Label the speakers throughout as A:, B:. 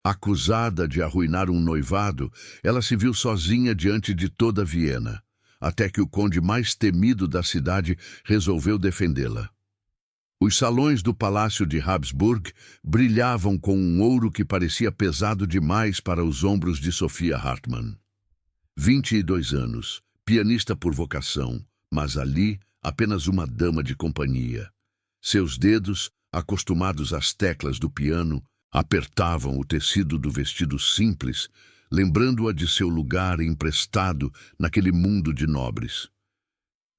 A: Acusada de arruinar um noivado, ela se viu sozinha diante de toda Viena, até que o conde mais temido da cidade resolveu defendê-la. Os salões do Palácio de Habsburg brilhavam com um ouro que parecia pesado demais para os ombros de Sophia Hartmann. 22 anos, pianista por vocação, mas ali apenas uma dama de companhia. Seus dedos, acostumados às teclas do piano, apertavam o tecido do vestido simples, lembrando-a de seu lugar emprestado naquele mundo de nobres.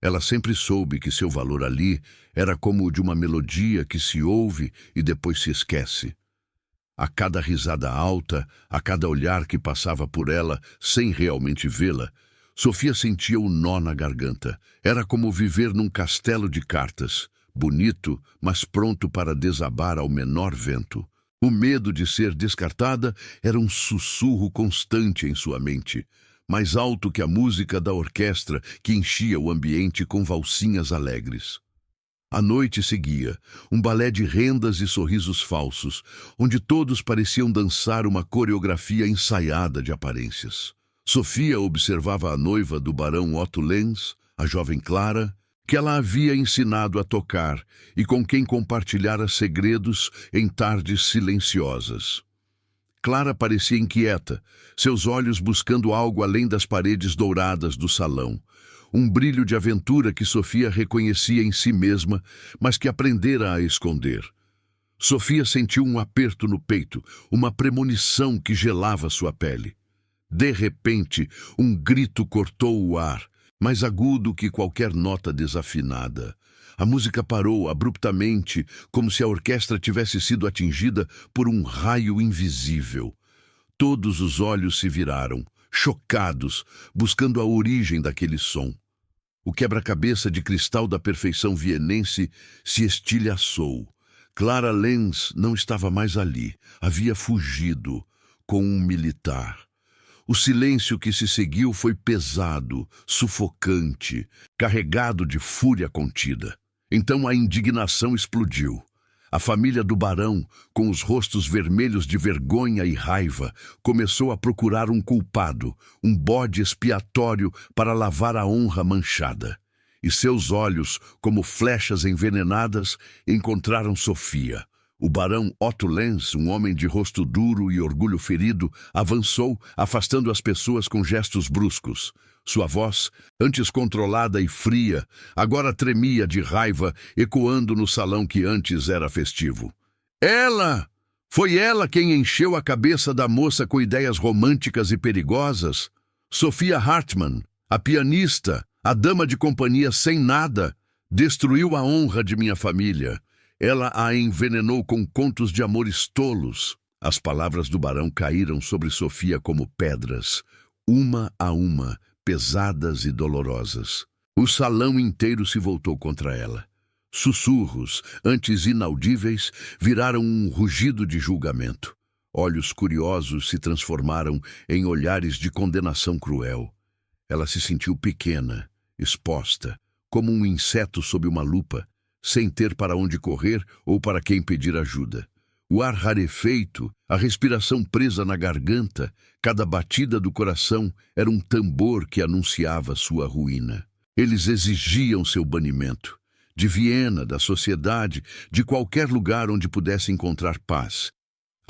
A: Ela sempre soube que seu valor ali era como o de uma melodia que se ouve e depois se esquece. A cada risada alta, a cada olhar que passava por ela sem realmente vê-la, Sophia sentia um nó na garganta. Era como viver num castelo de cartas, bonito, mas pronto para desabar ao menor vento. O medo de ser descartada era um sussurro constante em sua mente, mais alto que a música da orquestra que enchia o ambiente com valsinhas alegres. A noite seguia, um balé de rendas e sorrisos falsos, onde todos pareciam dançar uma coreografia ensaiada de aparências. Sophia observava a noiva do barão Otto Lenz, a jovem Clara, que ela havia ensinado a tocar e com quem compartilhara segredos em tardes silenciosas. Clara parecia inquieta, seus olhos buscando algo além das paredes douradas do salão. Um brilho de aventura que Sophia reconhecia em si mesma, mas que aprendera a esconder. Sophia sentiu um aperto no peito, uma premonição que gelava sua pele. De repente, um grito cortou o ar, mais agudo que qualquer nota desafinada. A música parou abruptamente, como se a orquestra tivesse sido atingida por um raio invisível. Todos os olhos se viraram, chocados, buscando a origem daquele som. O quebra-cabeça de cristal da perfeição vienense se estilhaçou. Clara Lenz não estava mais ali, havia fugido, com um militar. O silêncio que se seguiu foi pesado, sufocante, carregado de fúria contida. Então a indignação explodiu. A família do barão, com os rostos vermelhos de vergonha e raiva, começou a procurar um culpado, um bode expiatório para lavar a honra manchada. E seus olhos, como flechas envenenadas, encontraram Sophia. O barão Otto Lenz, um homem de rosto duro e orgulho ferido, avançou, afastando as pessoas com gestos bruscos. Sua voz, antes controlada e fria, agora tremia de raiva, ecoando no salão que antes era festivo. Ela! Foi ela quem encheu a cabeça da moça com ideias românticas e perigosas? Sophia Hartmann, a pianista, a dama de companhia sem nada, destruiu a honra de minha família. Ela a envenenou com contos de amores tolos. As palavras do barão caíram sobre Sophia como pedras, uma a uma, pesadas e dolorosas. O salão inteiro se voltou contra ela. Sussurros, antes inaudíveis, viraram um rugido de julgamento. Olhos curiosos se transformaram em olhares de condenação cruel. Ela se sentiu pequena, exposta, como um inseto sob uma lupa, sem ter para onde correr ou para quem pedir ajuda. O ar rarefeito, a respiração presa na garganta, cada batida do coração era um tambor que anunciava sua ruína. Eles exigiam seu banimento, de Viena, da sociedade, de qualquer lugar onde pudesse encontrar paz.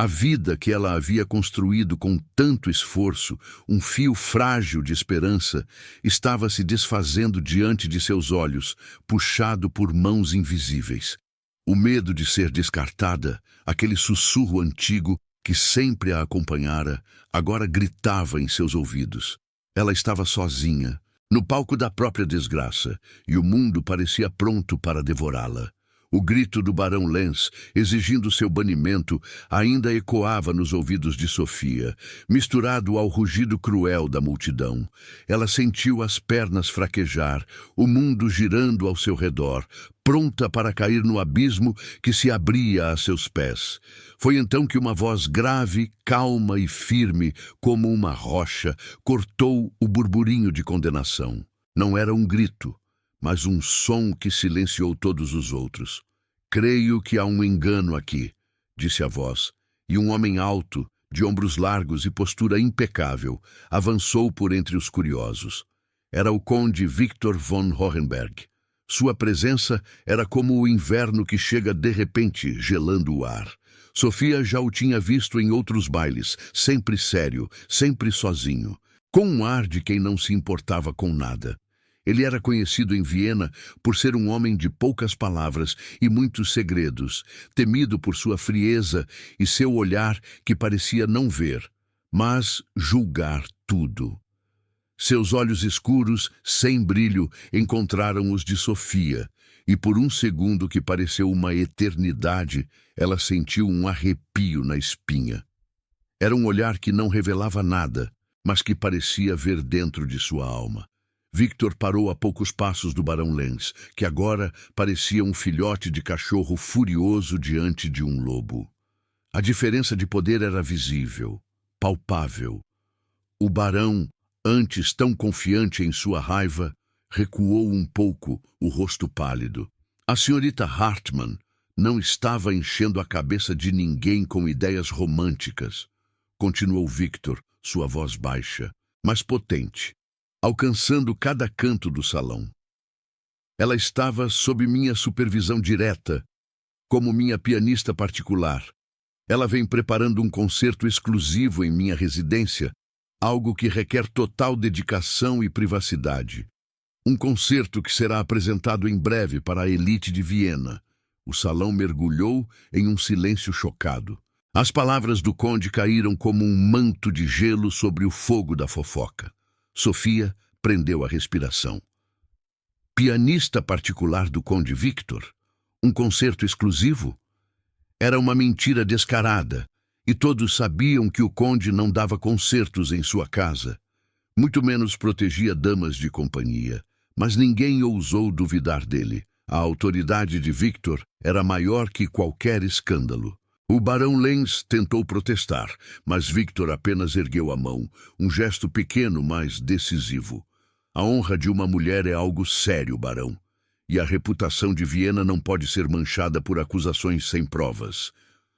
A: A vida que ela havia construído com tanto esforço, um fio frágil de esperança, estava se desfazendo diante de seus olhos, puxado por mãos invisíveis. O medo de ser descartada, aquele sussurro antigo que sempre a acompanhara, agora gritava em seus ouvidos. Ela estava sozinha, no palco da própria desgraça, e o mundo parecia pronto para devorá-la. O grito do barão Lenz, exigindo seu banimento, ainda ecoava nos ouvidos de Sophia, misturado ao rugido cruel da multidão. Ela sentiu as pernas fraquejar, o mundo girando ao seu redor, pronta para cair no abismo que se abria a seus pés. Foi então que uma voz grave, calma e firme, como uma rocha, cortou o burburinho de condenação. Não era um grito, mas um som que silenciou todos os outros. Creio que há um engano aqui, disse a voz, e um homem alto, de ombros largos e postura impecável, avançou por entre os curiosos. Era o conde Victor von Hohenberg. Sua presença era como o inverno que chega de repente, gelando o ar. Sofia já o tinha visto em outros bailes, sempre sério, sempre sozinho, com um ar de quem não se importava com nada. Ele era conhecido em Viena por ser um homem de poucas palavras e muitos segredos, temido por sua frieza e seu olhar que parecia não ver, mas julgar tudo. Seus olhos escuros, sem brilho, encontraram os de Sofia, e por um segundo que pareceu uma eternidade, ela sentiu um arrepio na espinha. Era um olhar que não revelava nada, mas que parecia ver dentro de sua alma. Victor parou a poucos passos do Barão Lenz, que agora parecia um filhote de cachorro furioso diante de um lobo. A diferença de poder era visível, palpável. O barão, antes tão confiante em sua raiva, recuou um pouco, o rosto pálido. A senhorita Hartmann não estava enchendo a cabeça de ninguém com ideias românticas, continuou Victor, sua voz baixa, mas potente, alcançando cada canto do salão. Ela estava sob minha supervisão direta, como minha pianista particular. Ela vem preparando um concerto exclusivo em minha residência, algo que requer total dedicação e privacidade. Um concerto que será apresentado em breve para a elite de Viena. O salão mergulhou em um silêncio chocado. As palavras do conde caíram como um manto de gelo sobre o fogo da fofoca. Sofia prendeu a respiração. Pianista particular do conde Victor? Um concerto exclusivo? Era uma mentira descarada, e todos sabiam que o conde não dava concertos em sua casa. Muito menos protegia damas de companhia, mas ninguém ousou duvidar dele. A autoridade de Victor era maior que qualquer escândalo. O barão Lenz tentou protestar, mas Victor apenas ergueu a mão, um gesto pequeno, mas decisivo. A honra de uma mulher é algo sério, barão, e a reputação de Viena não pode ser manchada por acusações sem provas.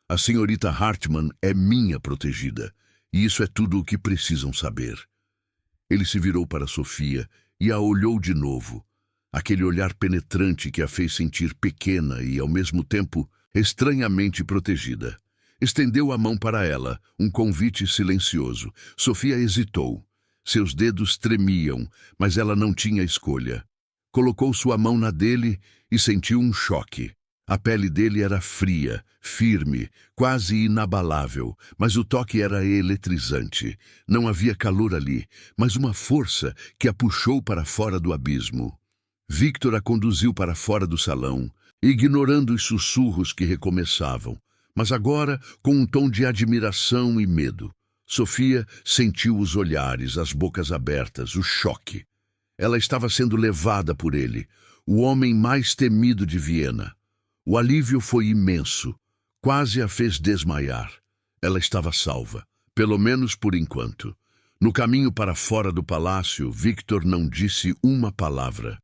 A: A senhorita Hartmann é minha protegida, e isso é tudo o que precisam saber. Ele se virou para Sofia e a olhou de novo, aquele olhar penetrante que a fez sentir pequena e, ao mesmo tempo, estranhamente protegida. Estendeu a mão para ela, um convite silencioso. Sofia hesitou. Seus dedos tremiam, mas ela não tinha escolha. Colocou sua mão na dele e sentiu um choque. A pele dele era fria, firme, quase inabalável, mas o toque era eletrizante. Não havia calor ali, mas uma força que a puxou para fora do abismo. Victor a conduziu para fora do salão, ignorando os sussurros que recomeçavam, mas agora com um tom de admiração e medo. Sofia sentiu os olhares, as bocas abertas, o choque. Ela estava sendo levada por ele, o homem mais temido de Viena. O alívio foi imenso, quase a fez desmaiar. Ela estava salva, pelo menos por enquanto. No caminho para fora do palácio, Victor não disse uma palavra.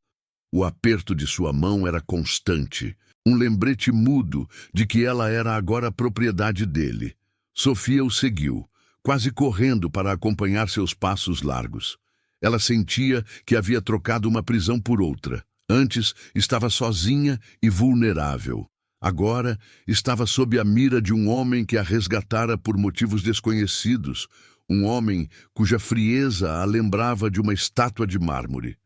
A: O aperto de sua mão era constante, um lembrete mudo de que ela era agora propriedade dele. Sofia o seguiu, quase correndo para acompanhar seus passos largos. Ela sentia que havia trocado uma prisão por outra. Antes estava sozinha e vulnerável. Agora estava sob a mira de um homem que a resgatara por motivos desconhecidos, um homem cuja frieza a lembrava de uma estátua de mármore.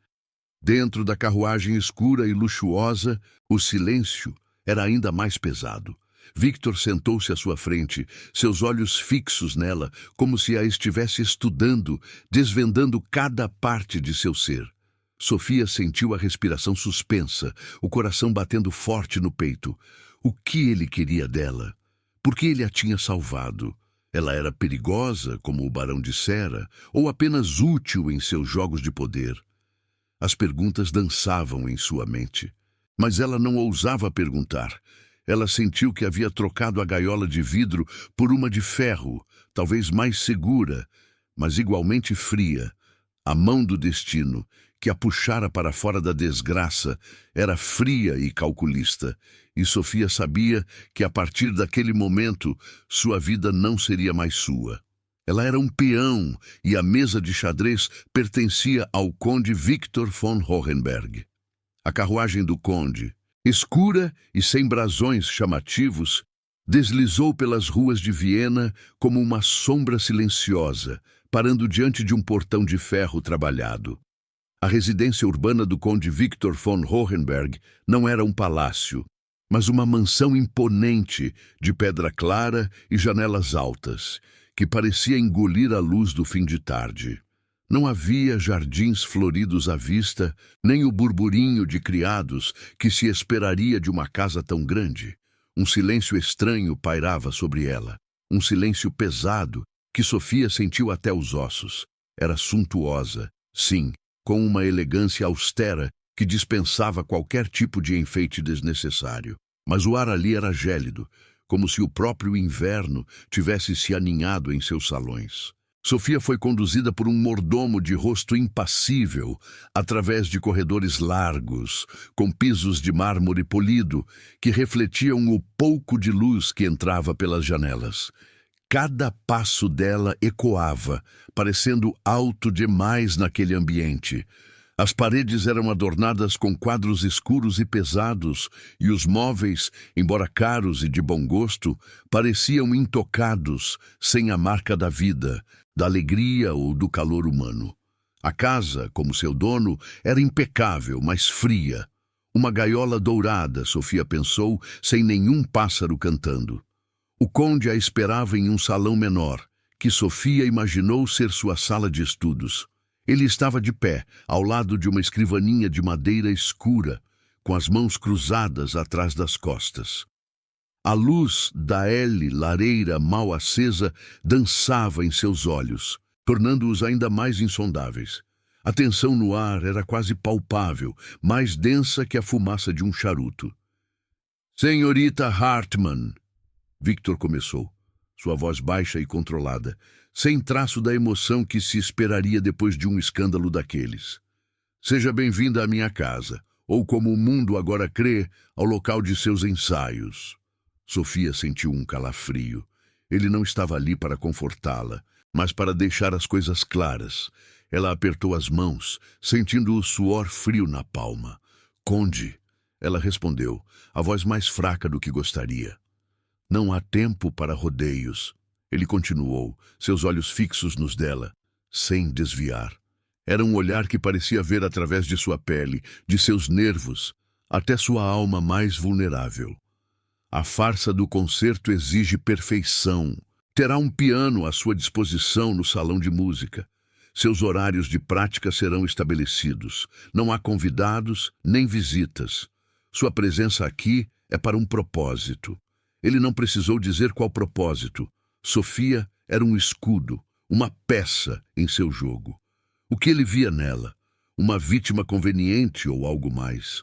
A: Dentro da carruagem escura e luxuosa, o silêncio era ainda mais pesado. Victor sentou-se à sua frente, seus olhos fixos nela, como se a estivesse estudando, desvendando cada parte de seu ser. Sofia sentiu a respiração suspensa, o coração batendo forte no peito. O que ele queria dela? Por que ele a tinha salvado? Ela era perigosa, como o barão dissera, ou apenas útil em seus jogos de poder? As perguntas dançavam em sua mente, mas ela não ousava perguntar. Ela sentiu que havia trocado a gaiola de vidro por uma de ferro, talvez mais segura, mas igualmente fria, a mão do destino, que a puxara para fora da desgraça era fria e calculista, e Sofia sabia que a partir daquele momento sua vida não seria mais sua. Ela era um peão e a mesa de xadrez pertencia ao conde Victor von Hohenberg. A carruagem do conde, escura e sem brasões chamativos, deslizou pelas ruas de Viena como uma sombra silenciosa, parando diante de um portão de ferro trabalhado. A residência urbana do conde Victor von Hohenberg não era um palácio, mas uma mansão imponente de pedra clara e janelas altas, que parecia engolir a luz do fim de tarde. Não havia jardins floridos à vista, nem o burburinho de criados que se esperaria de uma casa tão grande. Um silêncio estranho pairava sobre ela, um silêncio pesado que Sofia sentiu até os ossos. Era suntuosa, sim, com uma elegância austera que dispensava qualquer tipo de enfeite desnecessário. Mas o ar ali era gélido, como se o próprio inverno tivesse se aninhado em seus salões. Sofia foi conduzida por um mordomo de rosto impassível, através de corredores largos, com pisos de mármore polido, que refletiam o pouco de luz que entrava pelas janelas. Cada passo dela ecoava, parecendo alto demais naquele ambiente. As paredes eram adornadas com quadros escuros e pesados, e os móveis, embora caros e de bom gosto, pareciam intocados, sem a marca da vida, da alegria ou do calor humano. A casa, como seu dono, era impecável, mas fria. Uma gaiola dourada, Sofia pensou, sem nenhum pássaro cantando. O conde a esperava em um salão menor, que Sofia imaginou ser sua sala de estudos. Ele estava de pé, ao lado de uma escrivaninha de madeira escura, com as mãos cruzadas atrás das costas. A luz da lareira mal acesa dançava em seus olhos, tornando-os ainda mais insondáveis. A tensão no ar era quase palpável, mais densa que a fumaça de um charuto. "Senhorita Hartmann", Victor começou, sua voz baixa e controlada, sem traço da emoção que se esperaria depois de um escândalo daqueles. "Seja bem-vinda à minha casa, ou como o mundo agora crê, ao local de seus ensaios." Sofia sentiu um calafrio. Ele não estava ali para confortá-la, mas para deixar as coisas claras. Ela apertou as mãos, sentindo o suor frio na palma. "Conde", ela respondeu, a voz mais fraca do que gostaria. "Não há tempo para rodeios." Ele continuou, seus olhos fixos nos dela, sem desviar. Era um olhar que parecia ver através de sua pele, de seus nervos, até sua alma mais vulnerável. "A farsa do concerto exige perfeição. Terá um piano à sua disposição no salão de música. Seus horários de prática serão estabelecidos. Não há convidados nem visitas. Sua presença aqui é para um propósito." Ele não precisou dizer qual propósito. Sofia era um escudo, uma peça em seu jogo. O que ele via nela? Uma vítima conveniente ou algo mais?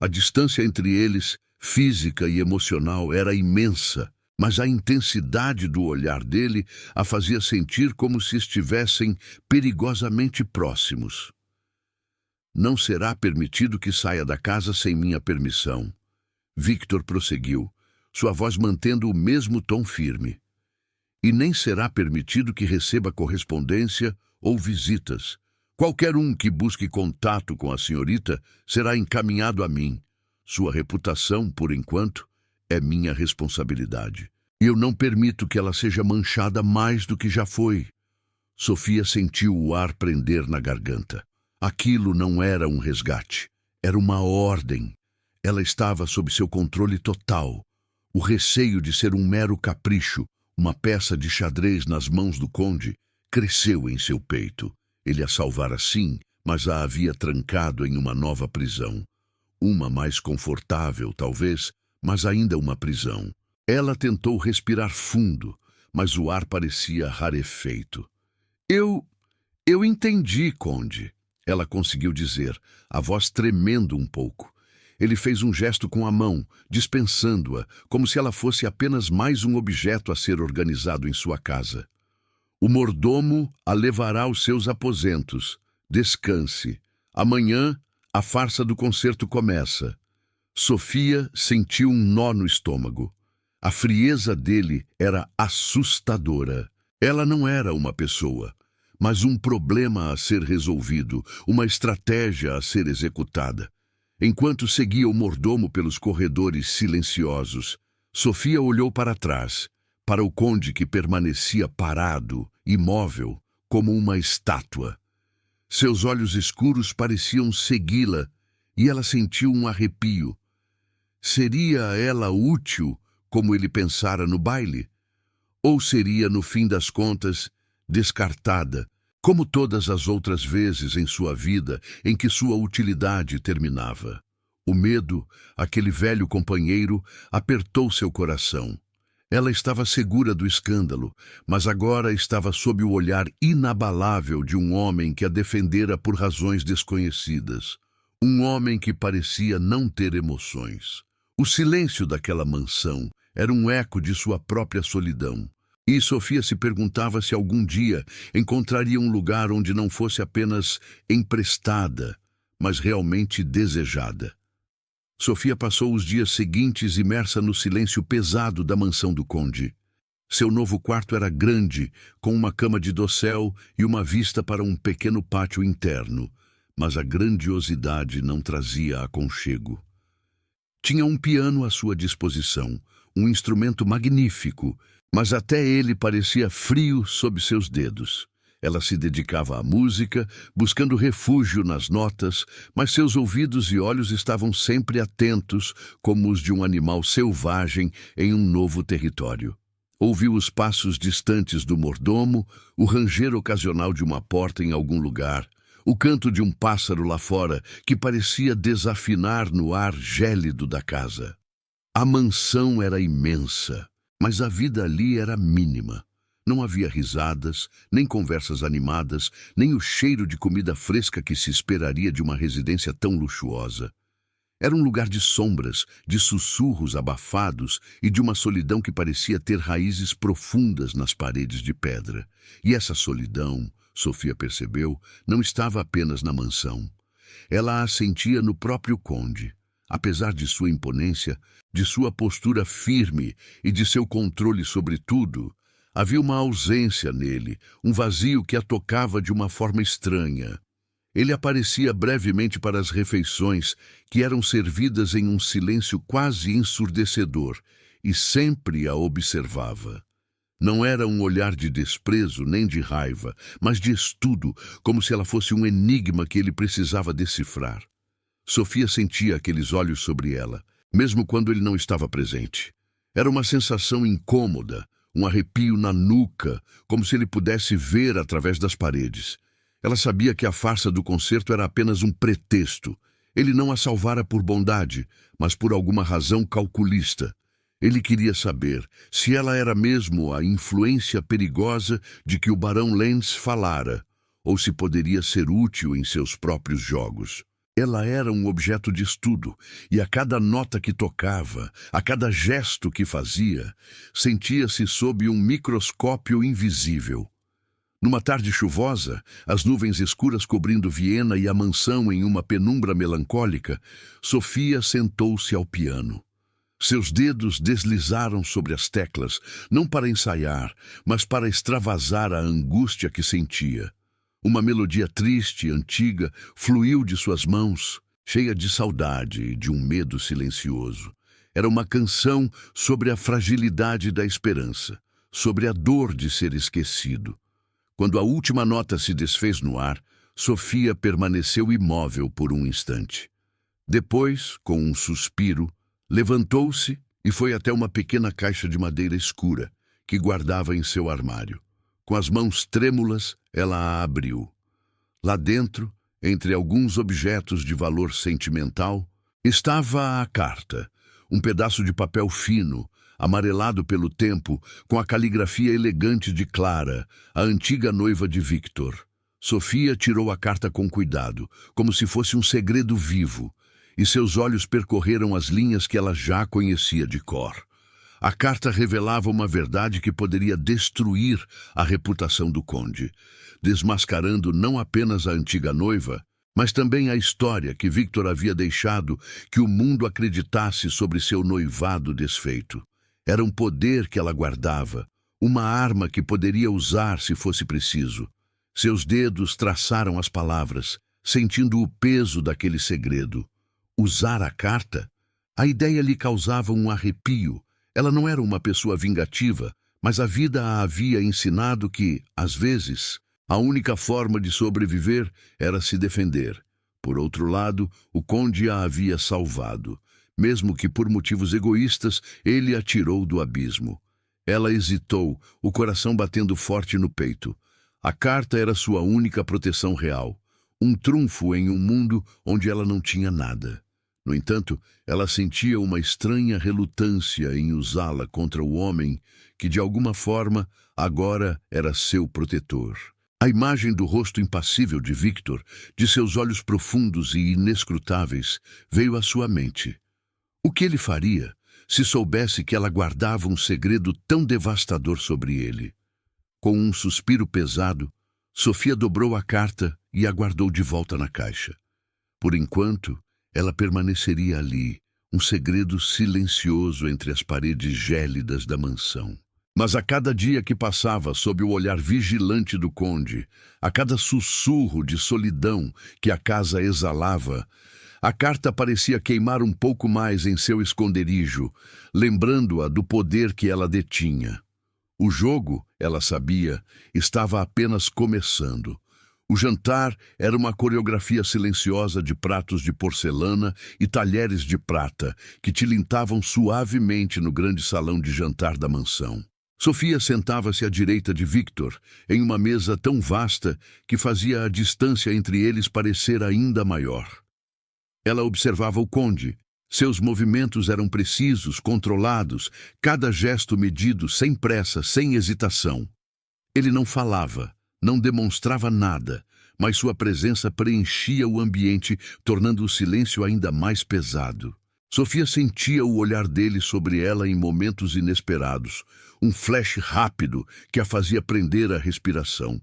A: A distância entre eles, física e emocional, era imensa, mas a intensidade do olhar dele a fazia sentir como se estivessem perigosamente próximos. "Não será permitido que saia da casa sem minha permissão." Victor prosseguiu, sua voz mantendo o mesmo tom firme. "E nem será permitido que receba correspondência ou visitas. Qualquer um que busque contato com a senhorita será encaminhado a mim. Sua reputação, por enquanto, é minha responsabilidade. E eu não permito que ela seja manchada mais do que já foi." Sofia sentiu o ar prender na garganta. Aquilo não era um resgate, era uma ordem. Ela estava sob seu controle total. O receio de ser um mero capricho, uma peça de xadrez nas mãos do conde, cresceu em seu peito. Ele a salvara sim, mas a havia trancado em uma nova prisão. Uma mais confortável, talvez, mas ainda uma prisão. Ela tentou respirar fundo, mas o ar parecia rarefeito. Eu entendi, conde", ela conseguiu dizer, a voz tremendo um pouco. Ele fez um gesto com a mão, dispensando-a, como se ela fosse apenas mais um objeto a ser organizado em sua casa. "O mordomo a levará aos seus aposentos. Descanse." Amanhã, a farsa do concerto começa. Sofia sentiu um nó no estômago. A frieza dele era assustadora. Ela não era uma pessoa, mas um problema a ser resolvido, uma estratégia a ser executada. Enquanto seguia o mordomo pelos corredores silenciosos, Sofia olhou para trás, para o conde que permanecia parado, imóvel, como uma estátua. Seus olhos escuros pareciam segui-la, e ela sentiu um arrepio. Seria ela útil, como ele pensara no baile? Ou seria, no fim das contas, descartada, como todas as outras vezes em sua vida em que sua utilidade terminava? O medo, aquele velho companheiro, apertou seu coração. Ela estava segura do escândalo, mas agora estava sob o olhar inabalável de um homem que a defendera por razões desconhecidas. Um homem que parecia não ter emoções. O silêncio daquela mansão era um eco de sua própria solidão. E Sofia se perguntava se algum dia encontraria um lugar onde não fosse apenas emprestada, mas realmente desejada. Sofia passou os dias seguintes imersa no silêncio pesado da mansão do conde. Seu novo quarto era grande, com uma cama de dossel e uma vista para um pequeno pátio interno, mas a grandiosidade não trazia aconchego. Tinha um piano à sua disposição, um instrumento magnífico, mas até ele parecia frio sob seus dedos. Ela se dedicava à música, buscando refúgio nas notas, mas seus ouvidos e olhos estavam sempre atentos, como os de um animal selvagem em um novo território. Ouviu os passos distantes do mordomo, o ranger ocasional de uma porta em algum lugar, o canto de um pássaro lá fora que parecia desafinar no ar gélido da casa. A mansão era imensa, mas a vida ali era mínima. Não havia risadas, nem conversas animadas, nem o cheiro de comida fresca que se esperaria de uma residência tão luxuosa. Era um lugar de sombras, de sussurros abafados e de uma solidão que parecia ter raízes profundas nas paredes de pedra. E essa solidão, Sofia percebeu, não estava apenas na mansão. Ela a sentia no próprio conde. Apesar de sua imponência, de sua postura firme e de seu controle sobre tudo, havia uma ausência nele, um vazio que a tocava de uma forma estranha. Ele aparecia brevemente para as refeições, que eram servidas em um silêncio quase ensurdecedor, e sempre a observava. Não era um olhar de desprezo nem de raiva, mas de estudo, como se ela fosse um enigma que ele precisava decifrar. Sofia sentia aqueles olhos sobre ela, mesmo quando ele não estava presente. Era uma sensação incômoda, um arrepio na nuca, como se ele pudesse ver através das paredes. Ela sabia que a farsa do concerto era apenas um pretexto. Ele não a salvara por bondade, mas por alguma razão calculista. Ele queria saber se ela era mesmo a influência perigosa de que o barão Lenz falara, ou se poderia ser útil em seus próprios jogos. Ela era um objeto de estudo, e a cada nota que tocava, a cada gesto que fazia, sentia-se sob um microscópio invisível. Numa tarde chuvosa, as nuvens escuras cobrindo Viena e a mansão em uma penumbra melancólica, Sofia sentou-se ao piano. Seus dedos deslizaram sobre as teclas, não para ensaiar, mas para extravasar a angústia que sentia. Uma melodia triste e antiga fluiu de suas mãos, cheia de saudade e de um medo silencioso. Era uma canção sobre a fragilidade da esperança, sobre a dor de ser esquecido. Quando a última nota se desfez no ar, Sofia permaneceu imóvel por um instante. Depois, com um suspiro, levantou-se e foi até uma pequena caixa de madeira escura que guardava em seu armário. Com as mãos trêmulas, ela a abriu. Lá dentro, entre alguns objetos de valor sentimental, estava a carta, um pedaço de papel fino, amarelado pelo tempo, com a caligrafia elegante de Clara, a antiga noiva de Victor. Sofia tirou a carta com cuidado, como se fosse um segredo vivo, e seus olhos percorreram as linhas que ela já conhecia de cor. A carta revelava uma verdade que poderia destruir a reputação do conde, desmascarando não apenas a antiga noiva, mas também a história que Victor havia deixado que o mundo acreditasse sobre seu noivado desfeito. Era um poder que ela guardava, uma arma que poderia usar se fosse preciso. Seus dedos traçaram as palavras, sentindo o peso daquele segredo. Usar a carta? A ideia lhe causava um arrepio. Ela não era uma pessoa vingativa, mas a vida a havia ensinado que, às vezes, a única forma de sobreviver era se defender. Por outro lado, o conde a havia salvado. Mesmo que por motivos egoístas, ele a tirou do abismo. Ela hesitou, o coração batendo forte no peito. A carta era sua única proteção real. Um trunfo em um mundo onde ela não tinha nada. No entanto, ela sentia uma estranha relutância em usá-la contra o homem que, de alguma forma, agora era seu protetor. A imagem do rosto impassível de Victor, de seus olhos profundos e inescrutáveis, veio à sua mente. O que ele faria se soubesse que ela guardava um segredo tão devastador sobre ele? Com um suspiro pesado, Sofia dobrou a carta e a guardou de volta na caixa. Por enquanto, ela permaneceria ali, um segredo silencioso entre as paredes gélidas da mansão. Mas a cada dia que passava sob o olhar vigilante do conde, a cada sussurro de solidão que a casa exalava, a carta parecia queimar um pouco mais em seu esconderijo, lembrando-a do poder que ela detinha. O jogo, ela sabia, estava apenas começando. O jantar era uma coreografia silenciosa de pratos de porcelana e talheres de prata que tilintavam suavemente no grande salão de jantar da mansão. Sofia sentava-se à direita de Victor, em uma mesa tão vasta que fazia a distância entre eles parecer ainda maior. Ela observava o conde. Seus movimentos eram precisos, controlados, cada gesto medido, sem pressa, sem hesitação. Ele não falava, não demonstrava nada, mas sua presença preenchia o ambiente, tornando o silêncio ainda mais pesado. Sofia sentia o olhar dele sobre ela em momentos inesperados, um flash rápido que a fazia prender a respiração.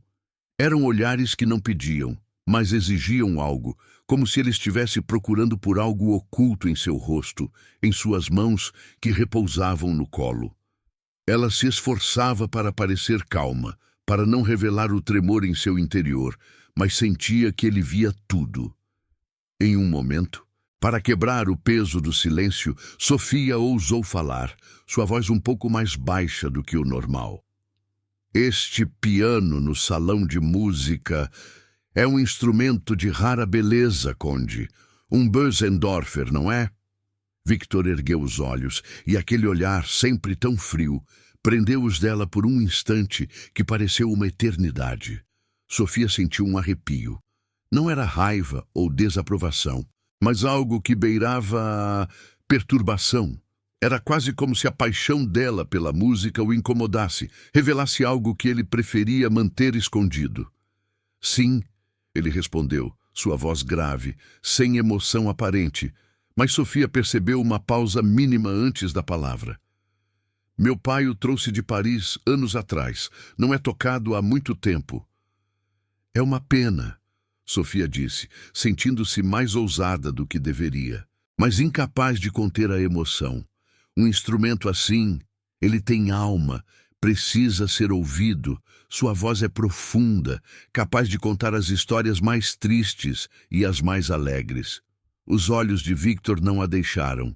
A: Eram olhares que não pediam, mas exigiam algo, como se ele estivesse procurando por algo oculto em seu rosto, em suas mãos que repousavam no colo. Ela se esforçava para parecer calma, para não revelar o tremor em seu interior, mas sentia que ele via tudo. Em um momento, para quebrar o peso do silêncio, Sofia ousou falar, sua voz um pouco mais baixa do que o normal. Este piano no salão de música é um instrumento de rara beleza, conde. Um Bösendorfer, não é? Victor ergueu os olhos, e aquele olhar, sempre tão frio, prendeu-os dela por um instante que pareceu uma eternidade. Sofia sentiu um arrepio. Não era raiva ou desaprovação, mas algo que beirava a perturbação. Era quase como se a paixão dela pela música o incomodasse, revelasse algo que ele preferia manter escondido. Sim, ele respondeu, sua voz grave, sem emoção aparente, mas Sofia percebeu uma pausa mínima antes da palavra. Meu pai o trouxe de Paris anos atrás. Não é tocado há muito tempo. É uma pena, Sofia disse, sentindo-se mais ousada do que deveria, mas incapaz de conter a emoção. Um instrumento assim, ele tem alma, precisa ser ouvido. Sua voz é profunda, capaz de contar as histórias mais tristes e as mais alegres. Os olhos de Victor não a deixaram.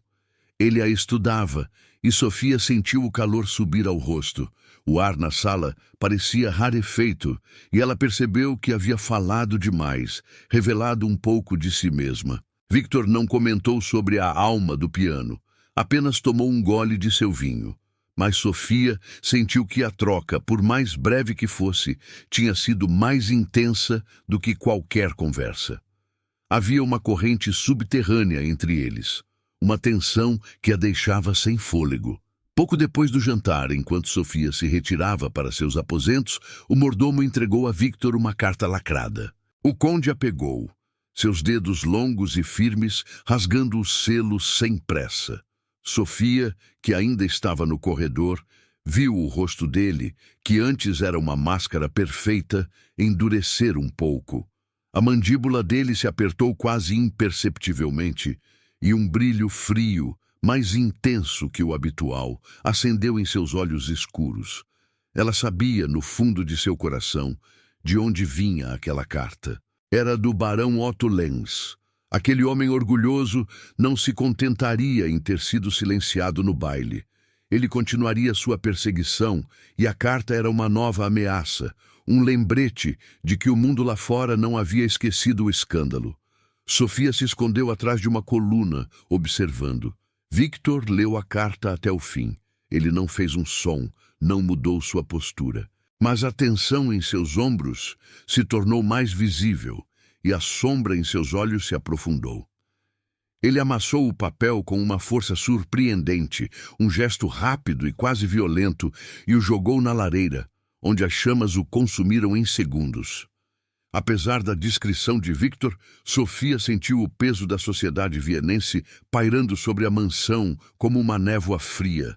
A: Ele a estudava, e Sofia sentiu o calor subir ao rosto. O ar na sala parecia rarefeito, e ela percebeu que havia falado demais, revelado um pouco de si mesma. Victor não comentou sobre a alma do piano, apenas tomou um gole de seu vinho. Mas Sofia sentiu que a troca, por mais breve que fosse, tinha sido mais intensa do que qualquer conversa. Havia uma corrente subterrânea entre eles, uma tensão que a deixava sem fôlego. Pouco depois do jantar, enquanto Sofia se retirava para seus aposentos, o mordomo entregou a Victor uma carta lacrada. O conde a pegou, seus dedos longos e firmes rasgando o selo sem pressa. Sofia, que ainda estava no corredor, viu o rosto dele, que antes era uma máscara perfeita, endurecer um pouco. A mandíbula dele se apertou quase imperceptivelmente, e um brilho frio, mais intenso que o habitual, acendeu em seus olhos escuros. Ela sabia, no fundo de seu coração, de onde vinha aquela carta. Era do barão Otto Lenz. Aquele homem orgulhoso não se contentaria em ter sido silenciado no baile. Ele continuaria sua perseguição, e a carta era uma nova ameaça, um lembrete de que o mundo lá fora não havia esquecido o escândalo. Sofia se escondeu atrás de uma coluna, observando. Victor leu a carta até o fim. Ele não fez um som, não mudou sua postura. Mas a tensão em seus ombros se tornou mais visível, e a sombra em seus olhos se aprofundou. Ele amassou o papel com uma força surpreendente, um gesto rápido e quase violento, e o jogou na lareira, onde as chamas o consumiram em segundos. Apesar da discrição de Victor, Sofia sentiu o peso da sociedade vienense pairando sobre a mansão como uma névoa fria.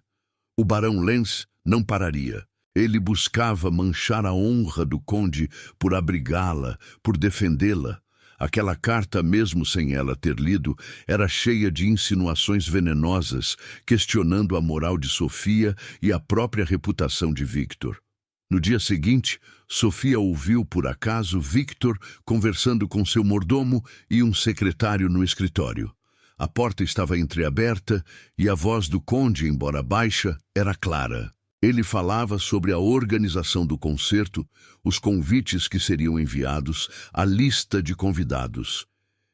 A: O barão Lenz não pararia. Ele buscava manchar a honra do conde por abrigá-la, por defendê-la. Aquela carta, mesmo sem ela ter lido, era cheia de insinuações venenosas, questionando a moral de Sofia e a própria reputação de Victor. No dia seguinte, Sofia ouviu, por acaso, Victor conversando com seu mordomo e um secretário no escritório. A porta estava entreaberta e a voz do conde, embora baixa, era clara. Ele falava sobre a organização do concerto, os convites que seriam enviados, a lista de convidados.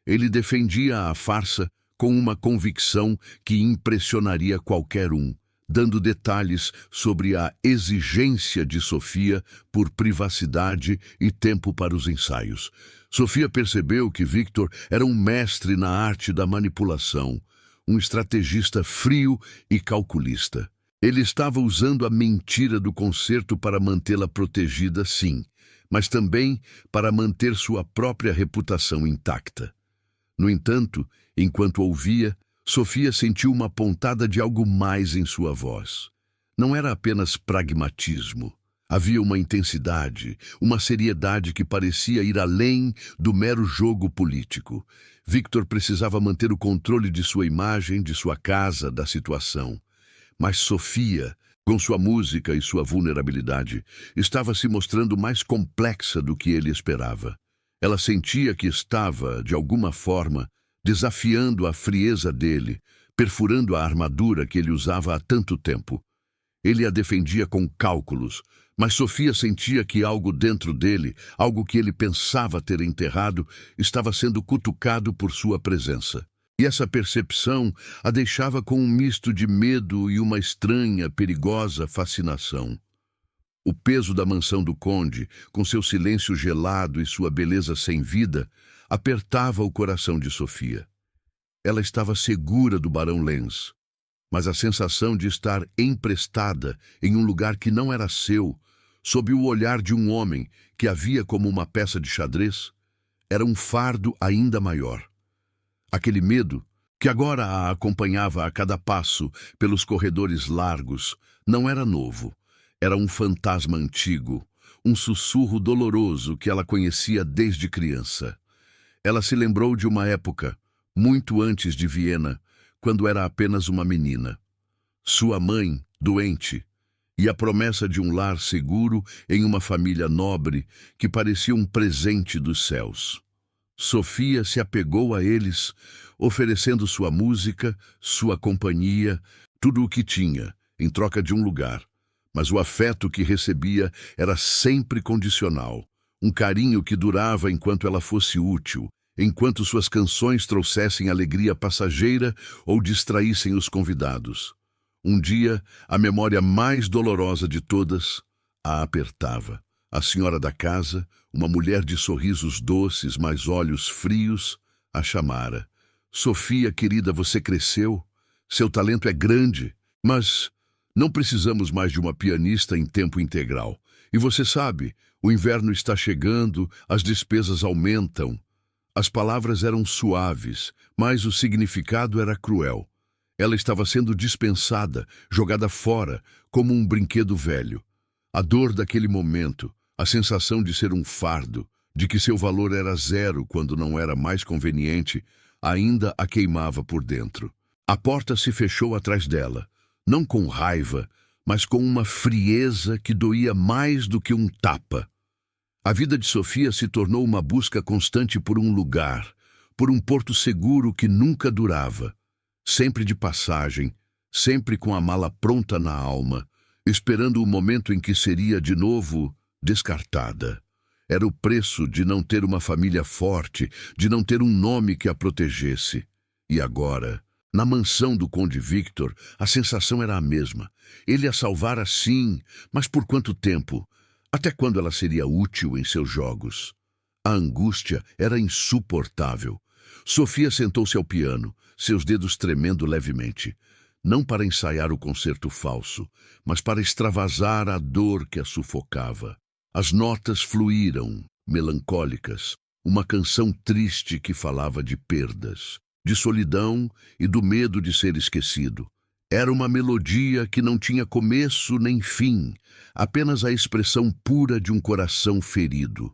A: Ele defendia a farsa com uma convicção que impressionaria qualquer um, dando detalhes sobre a exigência de Sofia por privacidade e tempo para os ensaios. Sofia percebeu que Victor era um mestre na arte da manipulação, um estrategista frio e calculista. Ele estava usando a mentira do concerto para mantê-la protegida, sim, mas também para manter sua própria reputação intacta. No entanto, enquanto ouvia, Sofia sentiu uma pontada de algo mais em sua voz. Não era apenas pragmatismo. Havia uma intensidade, uma seriedade que parecia ir além do mero jogo político. Victor precisava manter o controle de sua imagem, de sua casa, da situação. Mas Sofia, com sua música e sua vulnerabilidade, estava se mostrando mais complexa do que ele esperava. Ela sentia que estava, de alguma forma, desafiando a frieza dele, perfurando a armadura que ele usava há tanto tempo. Ele a defendia com cálculos, mas Sofia sentia que algo dentro dele, algo que ele pensava ter enterrado, estava sendo cutucado por sua presença. E essa percepção a deixava com um misto de medo e uma estranha, perigosa fascinação. O peso da mansão do conde, com seu silêncio gelado e sua beleza sem vida, apertava o coração de Sofia. Ela estava segura do barão Lenz, mas a sensação de estar emprestada em um lugar que não era seu, sob o olhar de um homem que a via como uma peça de xadrez, era um fardo ainda maior. Aquele medo, que agora a acompanhava a cada passo pelos corredores largos, não era novo. Era um fantasma antigo, um sussurro doloroso que ela conhecia desde criança. Ela se lembrou de uma época, muito antes de Viena, quando era apenas uma menina. Sua mãe, doente, e a promessa de um lar seguro em uma família nobre que parecia um presente dos céus. Sofia se apegou a eles, oferecendo sua música, sua companhia, tudo o que tinha, em troca de um lugar. Mas o afeto que recebia era sempre condicional, um carinho que durava enquanto ela fosse útil, enquanto suas canções trouxessem alegria passageira ou distraíssem os convidados. Um dia, a memória mais dolorosa de todas a apertava. A senhora da casa, uma mulher de sorrisos doces, mas olhos frios, a chamara. Sofia, querida, você cresceu. Seu talento é grande, mas não precisamos mais de uma pianista em tempo integral. E você sabe, o inverno está chegando, as despesas aumentam. As palavras eram suaves, mas o significado era cruel. Ela estava sendo dispensada, jogada fora, como um brinquedo velho. A dor daquele momento, a sensação de ser um fardo, de que seu valor era zero quando não era mais conveniente, ainda a queimava por dentro. A porta se fechou atrás dela, não com raiva, mas com uma frieza que doía mais do que um tapa. A vida de Sofia se tornou uma busca constante por um lugar, por um porto seguro que nunca durava, sempre de passagem, sempre com a mala pronta na alma, esperando o momento em que seria de novo descartada. Era o preço de não ter uma família forte, de não ter um nome que a protegesse. E agora, na mansão do Conde Victor, a sensação era a mesma. Ele a salvara sim, mas por quanto tempo? Até quando ela seria útil em seus jogos? A angústia era insuportável. Sofia sentou-se ao piano, seus dedos tremendo levemente. Não para ensaiar o concerto falso, mas para extravasar a dor que a sufocava. As notas fluíram, melancólicas, uma canção triste que falava de perdas, de solidão e do medo de ser esquecido. Era uma melodia que não tinha começo nem fim, apenas a expressão pura de um coração ferido.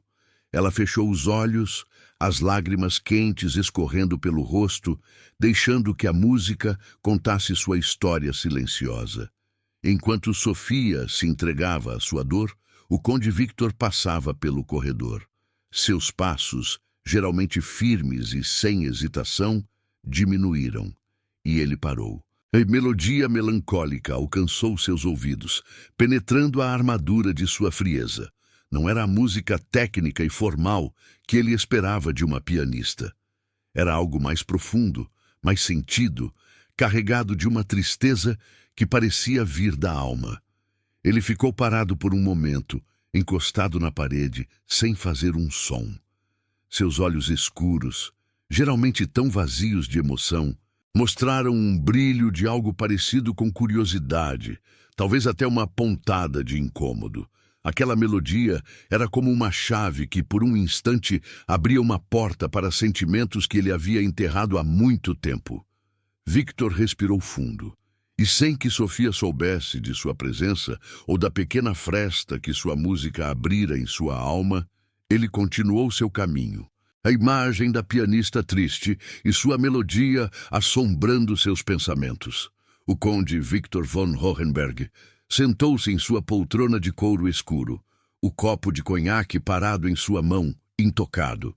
A: Ela fechou os olhos, as lágrimas quentes escorrendo pelo rosto, deixando que a música contasse sua história silenciosa. Enquanto Sofia se entregava à sua dor, o Conde Victor passava pelo corredor. Seus passos, geralmente firmes e sem hesitação, diminuíram, e ele parou. A melodia melancólica alcançou seus ouvidos, penetrando a armadura de sua frieza. Não era a música técnica e formal que ele esperava de uma pianista. Era algo mais profundo, mais sentido, carregado de uma tristeza que parecia vir da alma. Ele ficou parado por um momento, encostado na parede, sem fazer um som. Seus olhos escuros, geralmente tão vazios de emoção, mostraram um brilho de algo parecido com curiosidade, talvez até uma pontada de incômodo. Aquela melodia era como uma chave que, por um instante, abria uma porta para sentimentos que ele havia enterrado há muito tempo. Victor respirou fundo. E sem que Sofia soubesse de sua presença ou da pequena fresta que sua música abrira em sua alma, ele continuou seu caminho. A imagem da pianista triste e sua melodia assombrando seus pensamentos. O conde Victor von Hohenberg sentou-se em sua poltrona de couro escuro, o copo de conhaque parado em sua mão, intocado.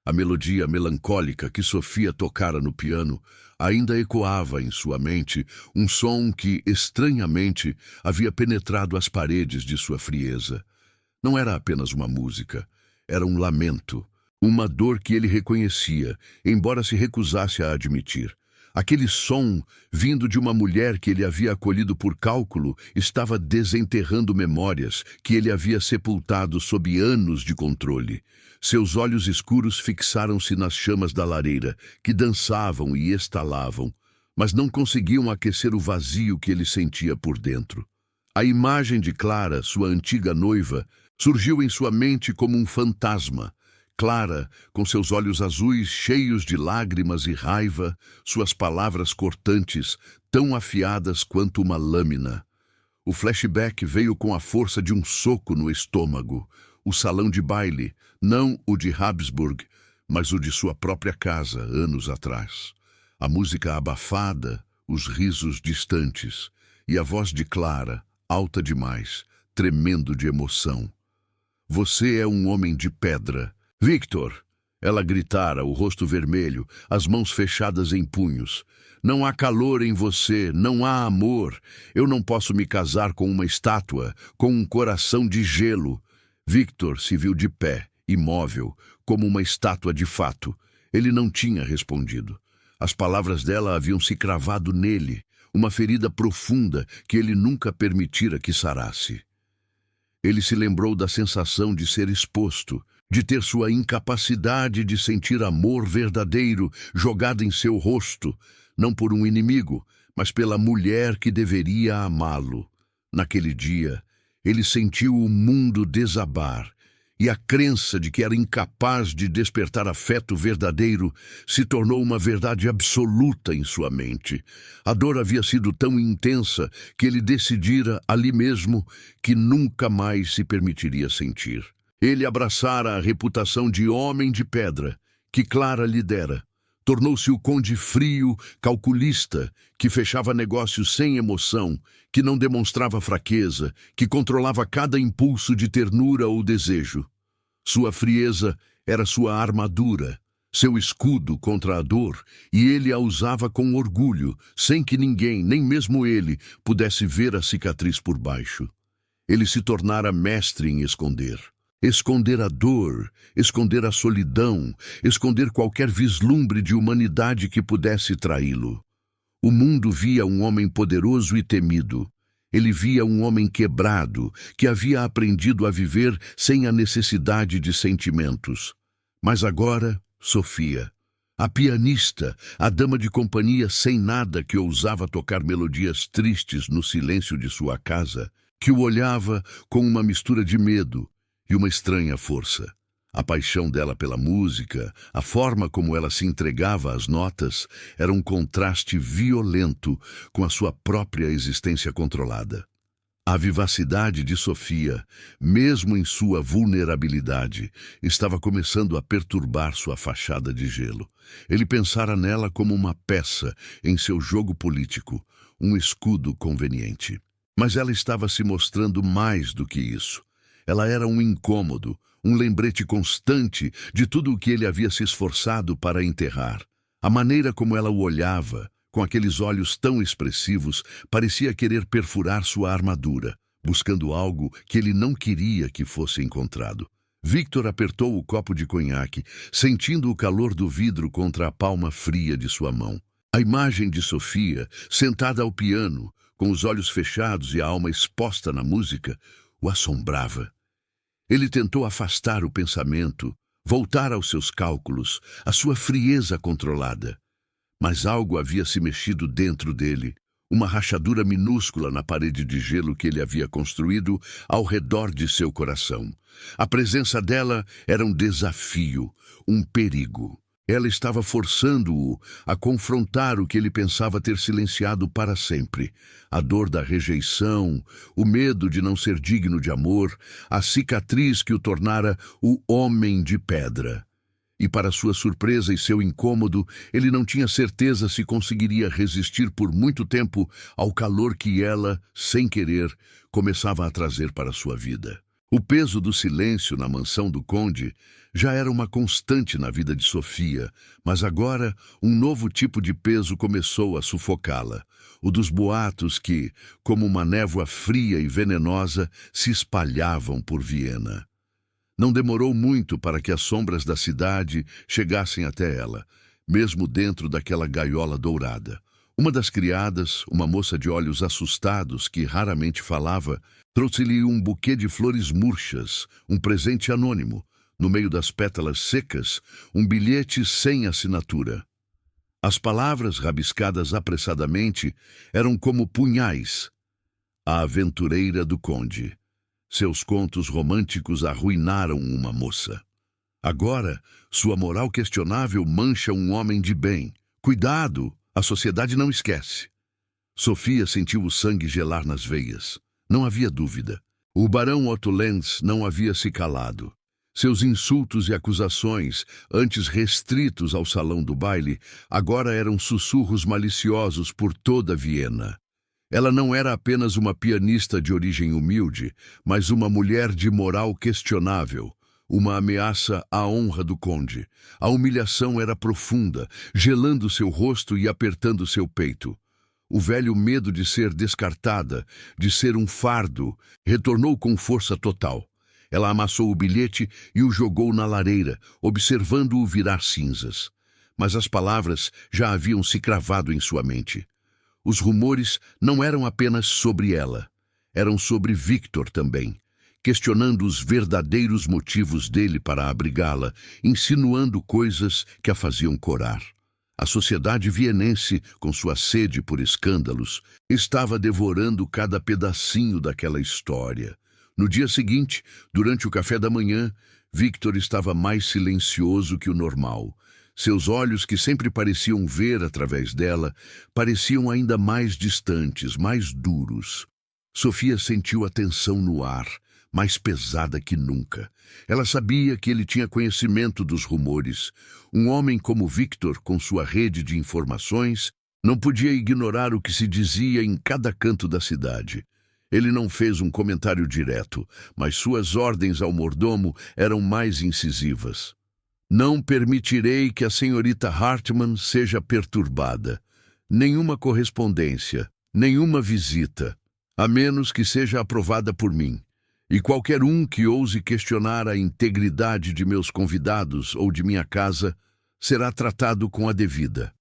A: A melodia melancólica que Sofia tocara no piano ainda ecoava em sua mente, um som que, estranhamente, havia penetrado as paredes de sua frieza. Não era apenas uma música, era um lamento, uma dor que ele reconhecia, embora se recusasse a admitir. Aquele som, vindo de uma mulher que ele havia acolhido por cálculo, estava desenterrando memórias que ele havia sepultado sob anos de controle. Seus olhos escuros fixaram-se nas chamas da lareira, que dançavam e estalavam, mas não conseguiam aquecer o vazio que ele sentia por dentro. A imagem de Clara, sua antiga noiva, surgiu em sua mente como um fantasma. Clara, com seus olhos azuis cheios de lágrimas e raiva, suas palavras cortantes, tão afiadas quanto uma lâmina. O flashback veio com a força de um soco no estômago. O salão de baile, não o de Habsburg, mas o de sua própria casa, anos atrás. A música abafada, os risos distantes, e a voz de Clara, alta demais, tremendo de emoção. Você é um homem de pedra. Victor! Ela gritara, o rosto vermelho, as mãos fechadas em punhos. Não há calor em você, não há amor. Eu não posso me casar com uma estátua, com um coração de gelo. Victor se viu de pé, imóvel, como uma estátua de fato. Ele não tinha respondido. As palavras dela haviam se cravado nele, uma ferida profunda que ele nunca permitira que sarasse. Ele se lembrou da sensação de ser exposto, de ter sua incapacidade de sentir amor verdadeiro jogado em seu rosto, não por um inimigo, mas pela mulher que deveria amá-lo. Naquele dia, ele sentiu o mundo desabar, e a crença de que era incapaz de despertar afeto verdadeiro se tornou uma verdade absoluta em sua mente. A dor havia sido tão intensa que ele decidira ali mesmo que nunca mais se permitiria sentir. Ele abraçara a reputação de homem de pedra, que Clara lhe dera. Tornou-se o conde frio, calculista, que fechava negócios sem emoção, que não demonstrava fraqueza, que controlava cada impulso de ternura ou desejo. Sua frieza era sua armadura, seu escudo contra a dor, e ele a usava com orgulho, sem que ninguém, nem mesmo ele, pudesse ver a cicatriz por baixo. Ele se tornara mestre em esconder. Esconder a dor, esconder a solidão, esconder qualquer vislumbre de humanidade que pudesse traí-lo. O mundo via um homem poderoso e temido. Ele via um homem quebrado, que havia aprendido a viver sem a necessidade de sentimentos. Mas agora, Sofia, a pianista, a dama de companhia sem nada que ousava tocar melodias tristes no silêncio de sua casa, que o olhava com uma mistura de medo e uma estranha força. A paixão dela pela música, a forma como ela se entregava às notas, era um contraste violento com a sua própria existência controlada. A vivacidade de Sofia, mesmo em sua vulnerabilidade, estava começando a perturbar sua fachada de gelo. Ele pensara nela como uma peça em seu jogo político, um escudo conveniente. Mas ela estava se mostrando mais do que isso. Ela era um incômodo, um lembrete constante de tudo o que ele havia se esforçado para enterrar. A maneira como ela o olhava, com aqueles olhos tão expressivos, parecia querer perfurar sua armadura, buscando algo que ele não queria que fosse encontrado. Victor apertou o copo de conhaque, sentindo o calor do vidro contra a palma fria de sua mão. A imagem de Sofia, sentada ao piano, com os olhos fechados e a alma exposta na música, o assombrava. Ele tentou afastar o pensamento, voltar aos seus cálculos, à sua frieza controlada. Mas algo havia se mexido dentro dele, uma rachadura minúscula na parede de gelo que ele havia construído ao redor de seu coração. A presença dela era um desafio, um perigo. Ela estava forçando-o a confrontar o que ele pensava ter silenciado para sempre. A dor da rejeição, o medo de não ser digno de amor, a cicatriz que o tornara o homem de pedra. E para sua surpresa e seu incômodo, ele não tinha certeza se conseguiria resistir por muito tempo ao calor que ela, sem querer, começava a trazer para sua vida. O peso do silêncio na mansão do conde já era uma constante na vida de Sofia, mas agora um novo tipo de peso começou a sufocá-la, o dos boatos que, como uma névoa fria e venenosa, se espalhavam por Viena. Não demorou muito para que as sombras da cidade chegassem até ela, mesmo dentro daquela gaiola dourada. Uma das criadas, uma moça de olhos assustados que raramente falava, trouxe-lhe um buquê de flores murchas, um presente anônimo. No meio das pétalas secas, um bilhete sem assinatura. As palavras, rabiscadas apressadamente, eram como punhais. A aventureira do conde. Seus contos românticos arruinaram uma moça. Agora, sua moral questionável mancha um homem de bem. Cuidado, a sociedade não esquece. Sofia sentiu o sangue gelar nas veias. Não havia dúvida. O barão Otto Lenz não havia se calado. Seus insultos e acusações, antes restritos ao salão do baile, agora eram sussurros maliciosos por toda Viena. Ela não era apenas uma pianista de origem humilde, mas uma mulher de moral questionável, uma ameaça à honra do conde. A humilhação era profunda, gelando seu rosto e apertando seu peito. O velho medo de ser descartada, de ser um fardo, retornou com força total. Ela amassou o bilhete e o jogou na lareira, observando-o virar cinzas. Mas as palavras já haviam se cravado em sua mente. Os rumores não eram apenas sobre ela, eram sobre Victor também, questionando os verdadeiros motivos dele para abrigá-la, insinuando coisas que a faziam corar. A sociedade vienense, com sua sede por escândalos, estava devorando cada pedacinho daquela história. No dia seguinte, durante o café da manhã, Victor estava mais silencioso que o normal. Seus olhos, que sempre pareciam ver através dela, pareciam ainda mais distantes, mais duros. Sofia sentiu a tensão no ar, mais pesada que nunca. Ela sabia que ele tinha conhecimento dos rumores. Um homem como Victor, com sua rede de informações, não podia ignorar o que se dizia em cada canto da cidade. Ele não fez um comentário direto, mas suas ordens ao mordomo eram mais incisivas. Não permitirei que a senhorita Hartman seja perturbada. Nenhuma correspondência, nenhuma visita, a menos que seja aprovada por mim. E qualquer um que ouse questionar a integridade de meus convidados ou de minha casa será tratado com a devida.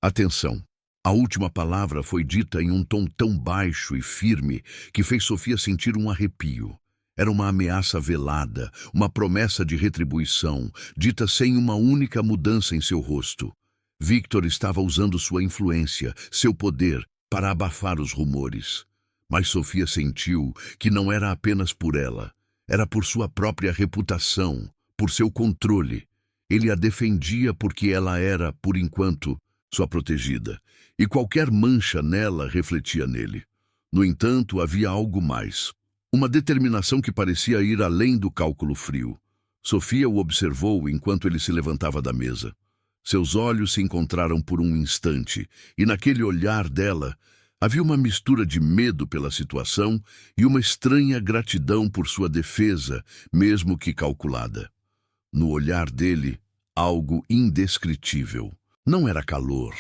A: Atenção! A última palavra foi dita em um tom tão baixo e firme que fez Sofia sentir um arrepio. Era uma ameaça velada, uma promessa de retribuição, dita sem uma única mudança em seu rosto. Victor estava usando sua influência, seu poder, para abafar os rumores. Mas Sofia sentiu que não era apenas por ela, era por sua própria reputação, por seu controle. Ele a defendia porque ela era, por enquanto, sua protegida, e qualquer mancha nela refletia nele. No entanto, havia algo mais. Uma determinação que parecia ir além do cálculo frio. Sofia o observou enquanto ele se levantava da mesa. Seus olhos se encontraram por um instante, e naquele olhar dela havia uma mistura de medo pela situação e uma estranha gratidão por sua defesa, mesmo que calculada. No olhar dele, algo indescritível. Não era calor,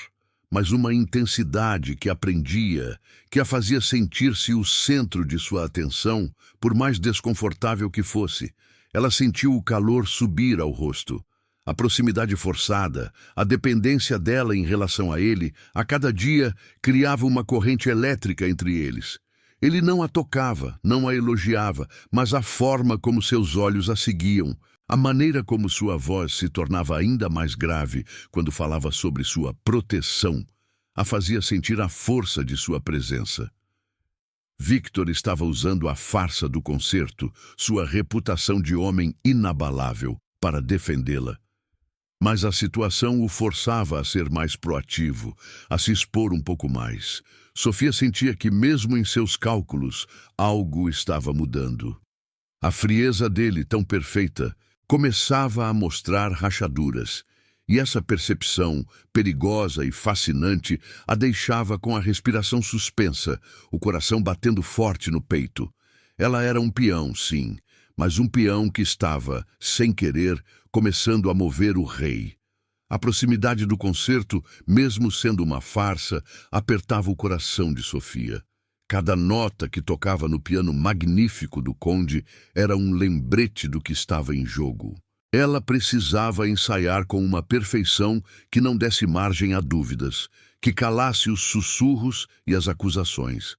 A: mas uma intensidade que a prendia, que a fazia sentir-se o centro de sua atenção, por mais desconfortável que fosse. Ela sentiu o calor subir ao rosto. A proximidade forçada, a dependência dela em relação a ele, a cada dia criava uma corrente elétrica entre eles. Ele não a tocava, não a elogiava, mas a forma como seus olhos a seguiam, a maneira como sua voz se tornava ainda mais grave quando falava sobre sua proteção, a fazia sentir a força de sua presença. Victor estava usando a farsa do concerto, sua reputação de homem inabalável, para defendê-la. Mas a situação o forçava a ser mais proativo, a se expor um pouco mais. Sofia sentia que, mesmo em seus cálculos, algo estava mudando. A frieza dele, tão perfeita, começava a mostrar rachaduras, e essa percepção, perigosa e fascinante, a deixava com a respiração suspensa, o coração batendo forte no peito. Ela era um peão, sim, mas um peão que estava, sem querer, começando a mover o rei. A proximidade do concerto, mesmo sendo uma farsa, apertava o coração de Sofia. Cada nota que tocava no piano magnífico do conde era um lembrete do que estava em jogo. Ela precisava ensaiar com uma perfeição que não desse margem a dúvidas, que calasse os sussurros e as acusações.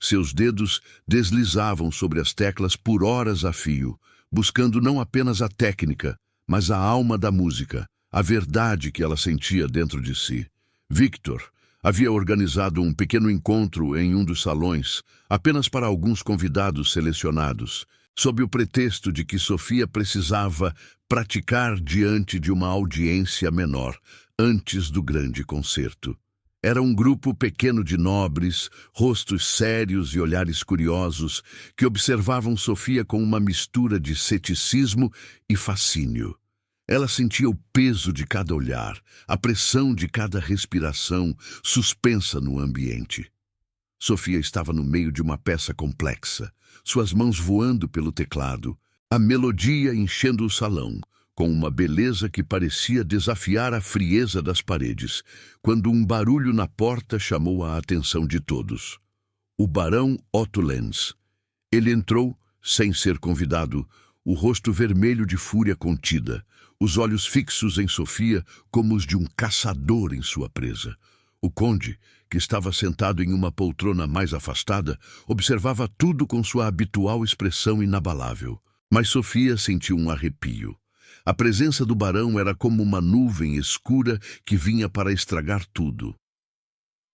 A: Seus dedos deslizavam sobre as teclas por horas a fio, buscando não apenas a técnica, mas a alma da música, a verdade que ela sentia dentro de si. Victor havia organizado um pequeno encontro em um dos salões, apenas para alguns convidados selecionados, sob o pretexto de que Sofia precisava praticar diante de uma audiência menor, antes do grande concerto. Era um grupo pequeno de nobres, rostos sérios e olhares curiosos, que observavam Sofia com uma mistura de ceticismo e fascínio. Ela sentia o peso de cada olhar, a pressão de cada respiração, suspensa no ambiente. Sofia estava no meio de uma peça complexa, suas mãos voando pelo teclado, a melodia enchendo o salão, com uma beleza que parecia desafiar a frieza das paredes, quando um barulho na porta chamou a atenção de todos. O barão Otto Lenz. Ele entrou, sem ser convidado, o rosto vermelho de fúria contida, os olhos fixos em Sofia como os de um caçador em sua presa. O conde, que estava sentado em uma poltrona mais afastada, observava tudo com sua habitual expressão inabalável. Mas Sofia sentiu um arrepio. A presença do barão era como uma nuvem escura que vinha para estragar tudo.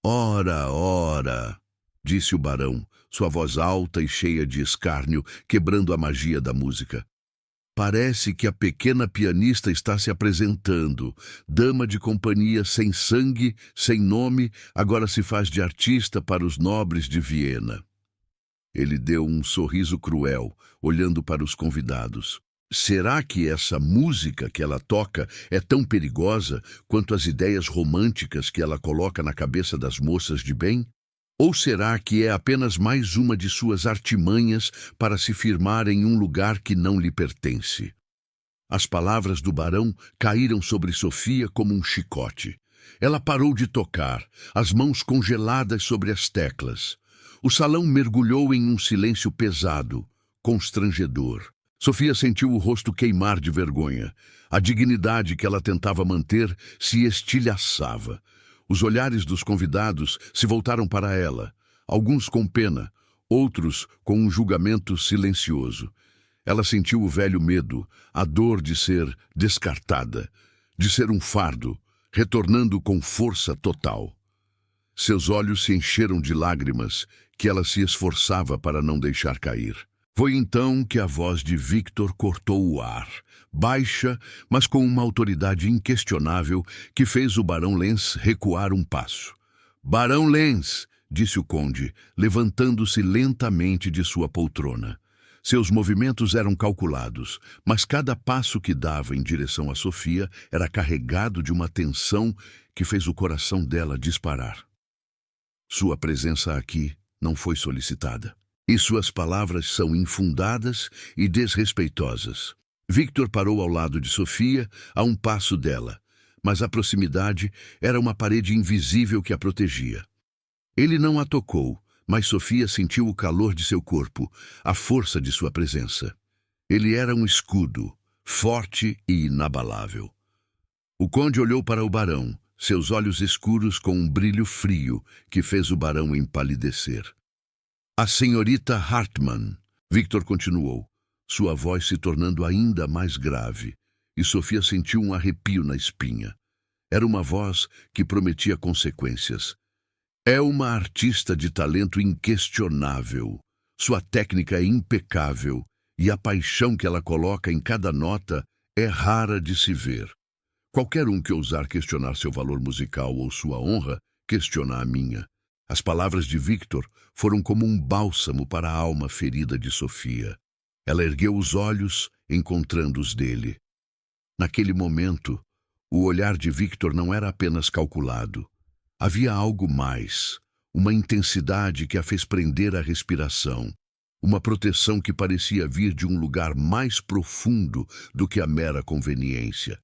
A: "Ora, ora!" disse o barão, sua voz alta e cheia de escárnio, quebrando a magia da música. "Parece que a pequena pianista está se apresentando. Dama de companhia sem sangue, sem nome, agora se faz de artista para os nobres de Viena." Ele deu um sorriso cruel, olhando para os convidados. Será que essa música que ela toca é tão perigosa quanto as ideias românticas que ela coloca na cabeça das moças de bem? Ou será que é apenas mais uma de suas artimanhas para se firmar em um lugar que não lhe pertence? As palavras do barão caíram sobre Sofia como um chicote. Ela parou de tocar, as mãos congeladas sobre as teclas. O salão mergulhou em um silêncio pesado, constrangedor. Sofia sentiu o rosto queimar de vergonha. A dignidade que ela tentava manter se estilhaçava. Os olhares dos convidados se voltaram para ela, alguns com pena, outros com um julgamento silencioso. Ela sentiu o velho medo, a dor de ser descartada, de ser um fardo, retornando com força total. Seus olhos se encheram de lágrimas que ela se esforçava para não deixar cair. Foi então que a voz de Victor cortou o ar, baixa, mas com uma autoridade inquestionável que fez o Barão Lenz recuar um passo. «Barão Lenz!» disse o conde, levantando-se lentamente de sua poltrona. Seus movimentos eram calculados, mas cada passo que dava em direção a Sofia era carregado de uma tensão que fez o coração dela disparar. Sua presença aqui não foi solicitada. E suas palavras são infundadas e desrespeitosas. Victor parou ao lado de Sofia, a um passo dela, mas a proximidade era uma parede invisível que a protegia. Ele não a tocou, mas Sofia sentiu o calor de seu corpo, a força de sua presença. Ele era um escudo, forte e inabalável. O conde olhou para o barão, seus olhos escuros com um brilho frio que fez o barão empalidecer. «A senhorita Hartmann», Victor continuou, sua voz se tornando ainda mais grave, e Sofia sentiu um arrepio na espinha. Era uma voz que prometia consequências. «É uma artista de talento inquestionável. Sua técnica é impecável, e a paixão que ela coloca em cada nota é rara de se ver. Qualquer um que ousar questionar seu valor musical ou sua honra, questiona a minha». As palavras de Victor foram como um bálsamo para a alma ferida de Sofia. Ela ergueu os olhos, encontrando os dele. Naquele momento, o olhar de Victor não era apenas calculado. Havia algo mais, uma intensidade que a fez prender a respiração, uma proteção que parecia vir de um lugar mais profundo do que a mera conveniência.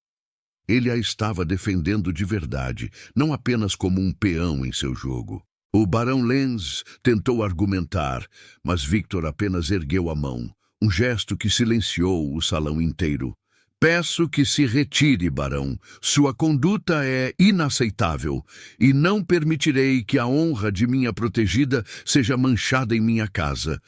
A: Ele a estava defendendo de verdade, não apenas como um peão em seu jogo. O Barão Lenz tentou argumentar, mas Victor apenas ergueu a mão, um gesto que silenciou o salão inteiro. «Peço que se retire, barão. Sua conduta é inaceitável e não permitirei que a honra de minha protegida seja manchada em minha casa».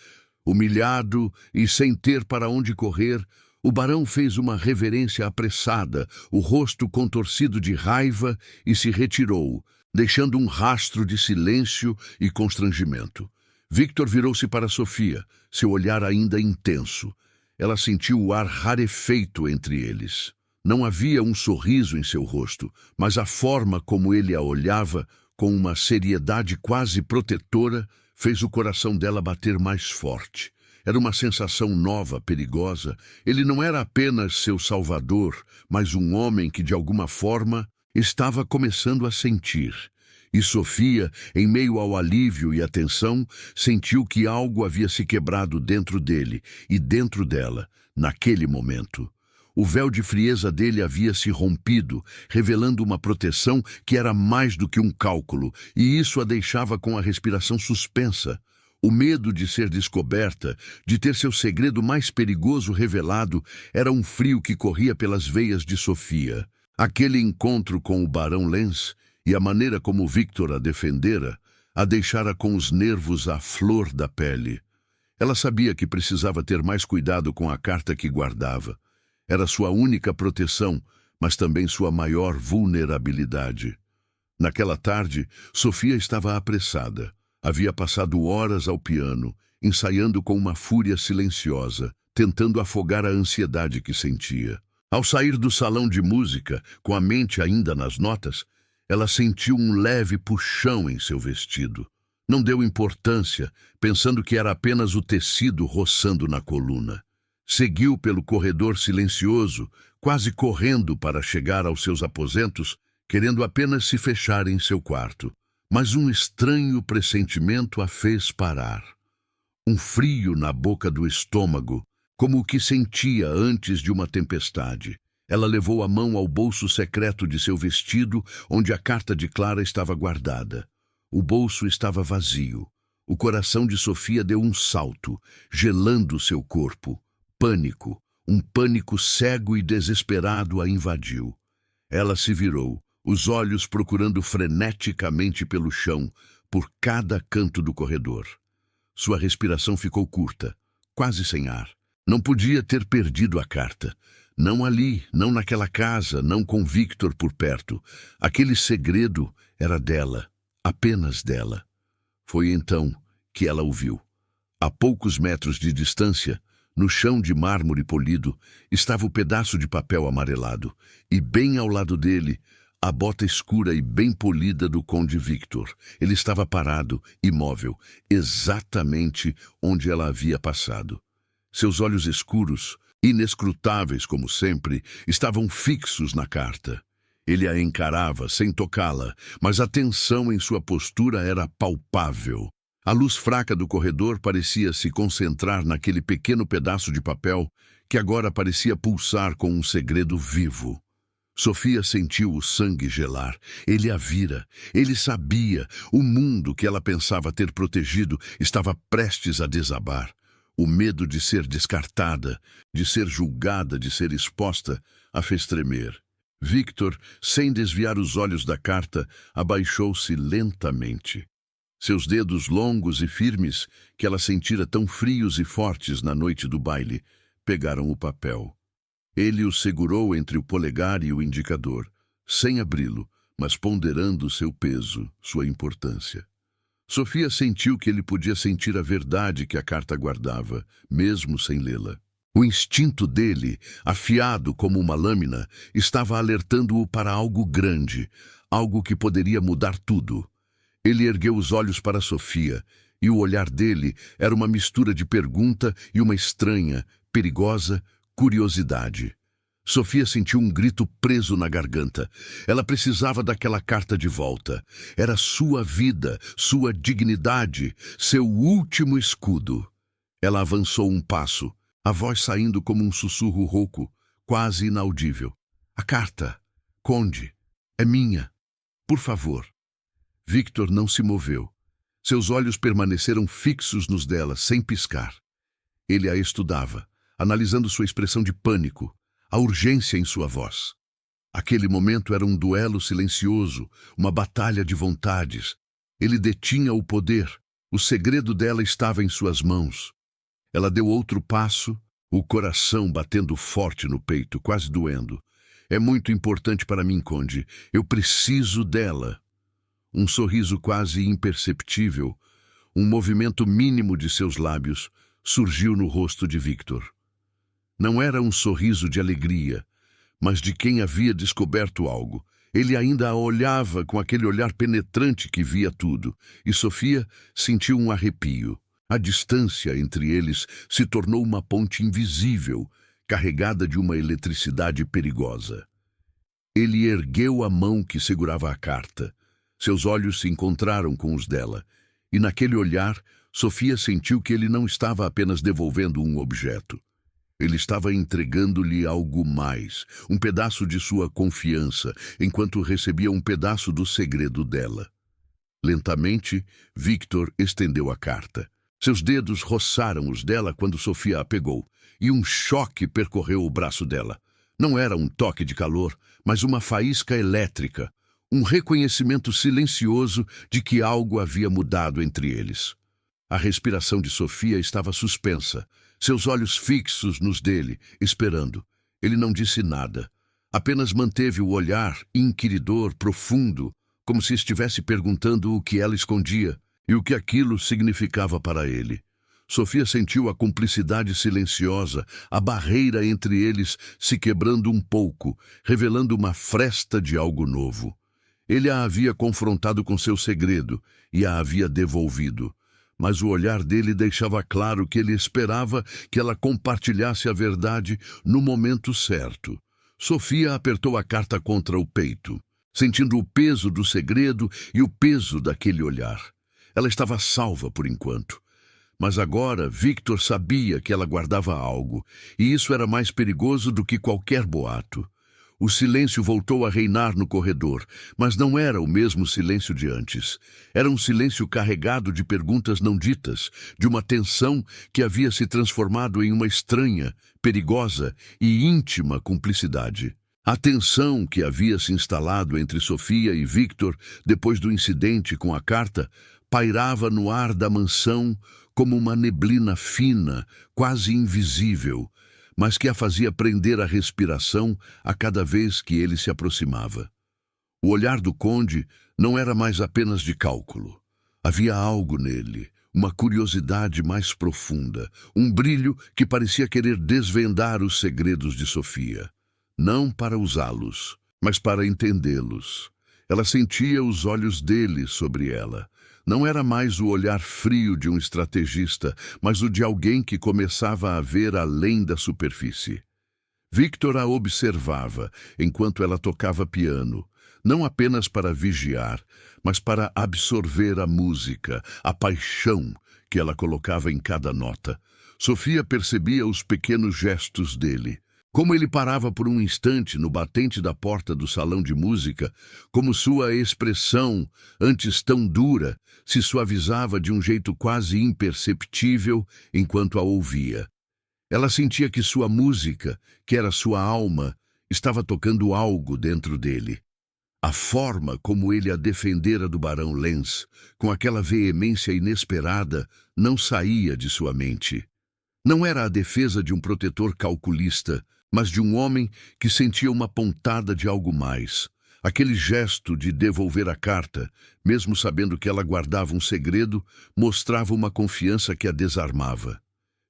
A: Humilhado e sem ter para onde correr, o barão fez uma reverência apressada, o rosto contorcido de raiva, e se retirou, deixando um rastro de silêncio e constrangimento. Victor virou-se para Sofia, seu olhar ainda intenso. Ela sentiu o ar rarefeito entre eles. Não havia um sorriso em seu rosto, mas a forma como ele a olhava, com uma seriedade quase protetora, fez o coração dela bater mais forte. Era uma sensação nova, perigosa. Ele não era apenas seu salvador, mas um homem que, de alguma forma, estava começando a sentir. E Sofia, em meio ao alívio e à tensão, sentiu que algo havia se quebrado dentro dele e dentro dela, naquele momento. O véu de frieza dele havia se rompido, revelando uma proteção que era mais do que um cálculo, e isso a deixava com a respiração suspensa. O medo de ser descoberta, de ter seu segredo mais perigoso revelado, era um frio que corria pelas veias de Sofia. Aquele encontro com o Barão Lenz e a maneira como Victor a defendera, a deixara com os nervos à flor da pele. Ela sabia que precisava ter mais cuidado com a carta que guardava. Era sua única proteção, mas também sua maior vulnerabilidade. Naquela tarde, Sofia estava apressada. Havia passado horas ao piano, ensaiando com uma fúria silenciosa, tentando afogar a ansiedade que sentia. Ao sair do salão de música, com a mente ainda nas notas, ela sentiu um leve puxão em seu vestido. Não deu importância, pensando que era apenas o tecido roçando na coluna. Seguiu pelo corredor silencioso, quase correndo para chegar aos seus aposentos, querendo apenas se fechar em seu quarto. Mas um estranho pressentimento a fez parar. Um frio na boca do estômago, como o que sentia antes de uma tempestade. Ela levou a mão ao bolso secreto de seu vestido, onde a carta de Clara estava guardada. O bolso estava vazio. O coração de Sofia deu um salto, gelando seu corpo. Pânico, um pânico cego e desesperado a invadiu. Ela se virou, os olhos procurando freneticamente pelo chão, por cada canto do corredor. Sua respiração ficou curta, quase sem ar. Não podia ter perdido a carta. Não ali, não naquela casa, não com Victor por perto. Aquele segredo era dela, apenas dela. Foi então que ela o viu. A poucos metros de distância, no chão de mármore polido, estava o pedaço de papel amarelado, e bem ao lado dele, a bota escura e bem polida do Conde Victor. Ele estava parado, imóvel, exatamente onde ela havia passado. Seus olhos escuros, inescrutáveis como sempre, estavam fixos na carta. Ele a encarava sem tocá-la, mas a tensão em sua postura era palpável. A luz fraca do corredor parecia se concentrar naquele pequeno pedaço de papel que agora parecia pulsar com um segredo vivo. Sofia sentiu o sangue gelar. Ele a vira. Ele sabia. O mundo que ela pensava ter protegido estava prestes a desabar. O medo de ser descartada, de ser julgada, de ser exposta, a fez tremer. Victor, sem desviar os olhos da carta, abaixou-se lentamente. Seus dedos longos e firmes, que ela sentira tão frios e fortes na noite do baile, pegaram o papel. Ele o segurou entre o polegar e o indicador, sem abri-lo, mas ponderando seu peso, sua importância. Sofia sentiu que ele podia sentir a verdade que a carta guardava, mesmo sem lê-la. O instinto dele, afiado como uma lâmina, estava alertando-o para algo grande, algo que poderia mudar tudo. Ele ergueu os olhos para Sofia, e o olhar dele era uma mistura de pergunta e uma estranha, perigosa curiosidade. Sofia sentiu um grito preso na garganta. Ela precisava daquela carta de volta. Era sua vida, sua dignidade, seu último escudo. Ela avançou um passo, a voz saindo como um sussurro rouco, quase inaudível. A carta, Conde, é minha. Por favor. Victor não se moveu. Seus olhos permaneceram fixos nos dela, sem piscar. Ele a estudava, analisando sua expressão de pânico, a urgência em sua voz. Aquele momento era um duelo silencioso, uma batalha de vontades. Ele detinha o poder. O segredo dela estava em suas mãos. Ela deu outro passo, o coração batendo forte no peito, quase doendo. É muito importante para mim, Conde. Eu preciso dela. Um sorriso quase imperceptível, um movimento mínimo de seus lábios, surgiu no rosto de Victor. Não era um sorriso de alegria, mas de quem havia descoberto algo. Ele ainda a olhava com aquele olhar penetrante que via tudo, e Sofia sentiu um arrepio. A distância entre eles se tornou uma ponte invisível, carregada de uma eletricidade perigosa. Ele ergueu a mão que segurava a carta. Seus olhos se encontraram com os dela, e naquele olhar, Sofia sentiu que ele não estava apenas devolvendo um objeto. Ele estava entregando-lhe algo mais, um pedaço de sua confiança, enquanto recebia um pedaço do segredo dela. Lentamente, Victor estendeu a carta. Seus dedos roçaram os dela quando Sofia a pegou, e um choque percorreu o braço dela. Não era um toque de calor, mas uma faísca elétrica, um reconhecimento silencioso de que algo havia mudado entre eles. A respiração de Sofia estava suspensa, seus olhos fixos nos dele, esperando. Ele não disse nada. Apenas manteve o olhar inquiridor, profundo, como se estivesse perguntando o que ela escondia e o que aquilo significava para ele. Sofia sentiu a cumplicidade silenciosa, a barreira entre eles se quebrando um pouco, revelando uma fresta de algo novo. Ele a havia confrontado com seu segredo e a havia devolvido. Mas o olhar dele deixava claro que ele esperava que ela compartilhasse a verdade no momento certo. Sofia apertou a carta contra o peito, sentindo o peso do segredo e o peso daquele olhar. Ela estava salva por enquanto. Mas agora Victor sabia que ela guardava algo, e isso era mais perigoso do que qualquer boato. O silêncio voltou a reinar no corredor, mas não era o mesmo silêncio de antes. Era um silêncio carregado de perguntas não ditas, de uma tensão que havia se transformado em uma estranha, perigosa e íntima cumplicidade. A tensão que havia se instalado entre Sofia e Victor depois do incidente com a carta pairava no ar da mansão como uma neblina fina, quase invisível, mas que a fazia prender a respiração a cada vez que ele se aproximava. O olhar do conde não era mais apenas de cálculo. Havia algo nele, uma curiosidade mais profunda, um brilho que parecia querer desvendar os segredos de Sofia. Não para usá-los, mas para entendê-los. Ela sentia os olhos dele sobre ela. Não era mais o olhar frio de um estrategista, mas o de alguém que começava a ver além da superfície. Victor a observava enquanto ela tocava piano, não apenas para vigiar, mas para absorver a música, a paixão que ela colocava em cada nota. Sofia percebia os pequenos gestos dele. Como ele parava por um instante no batente da porta do salão de música, como sua expressão, antes tão dura, se suavizava de um jeito quase imperceptível enquanto a ouvia. Ela sentia que sua música, que era sua alma, estava tocando algo dentro dele. A forma como ele a defendera do barão Lenz, com aquela veemência inesperada, não saía de sua mente. Não era a defesa de um protetor calculista, mas de um homem que sentia uma pontada de algo mais. Aquele gesto de devolver a carta, mesmo sabendo que ela guardava um segredo, mostrava uma confiança que a desarmava.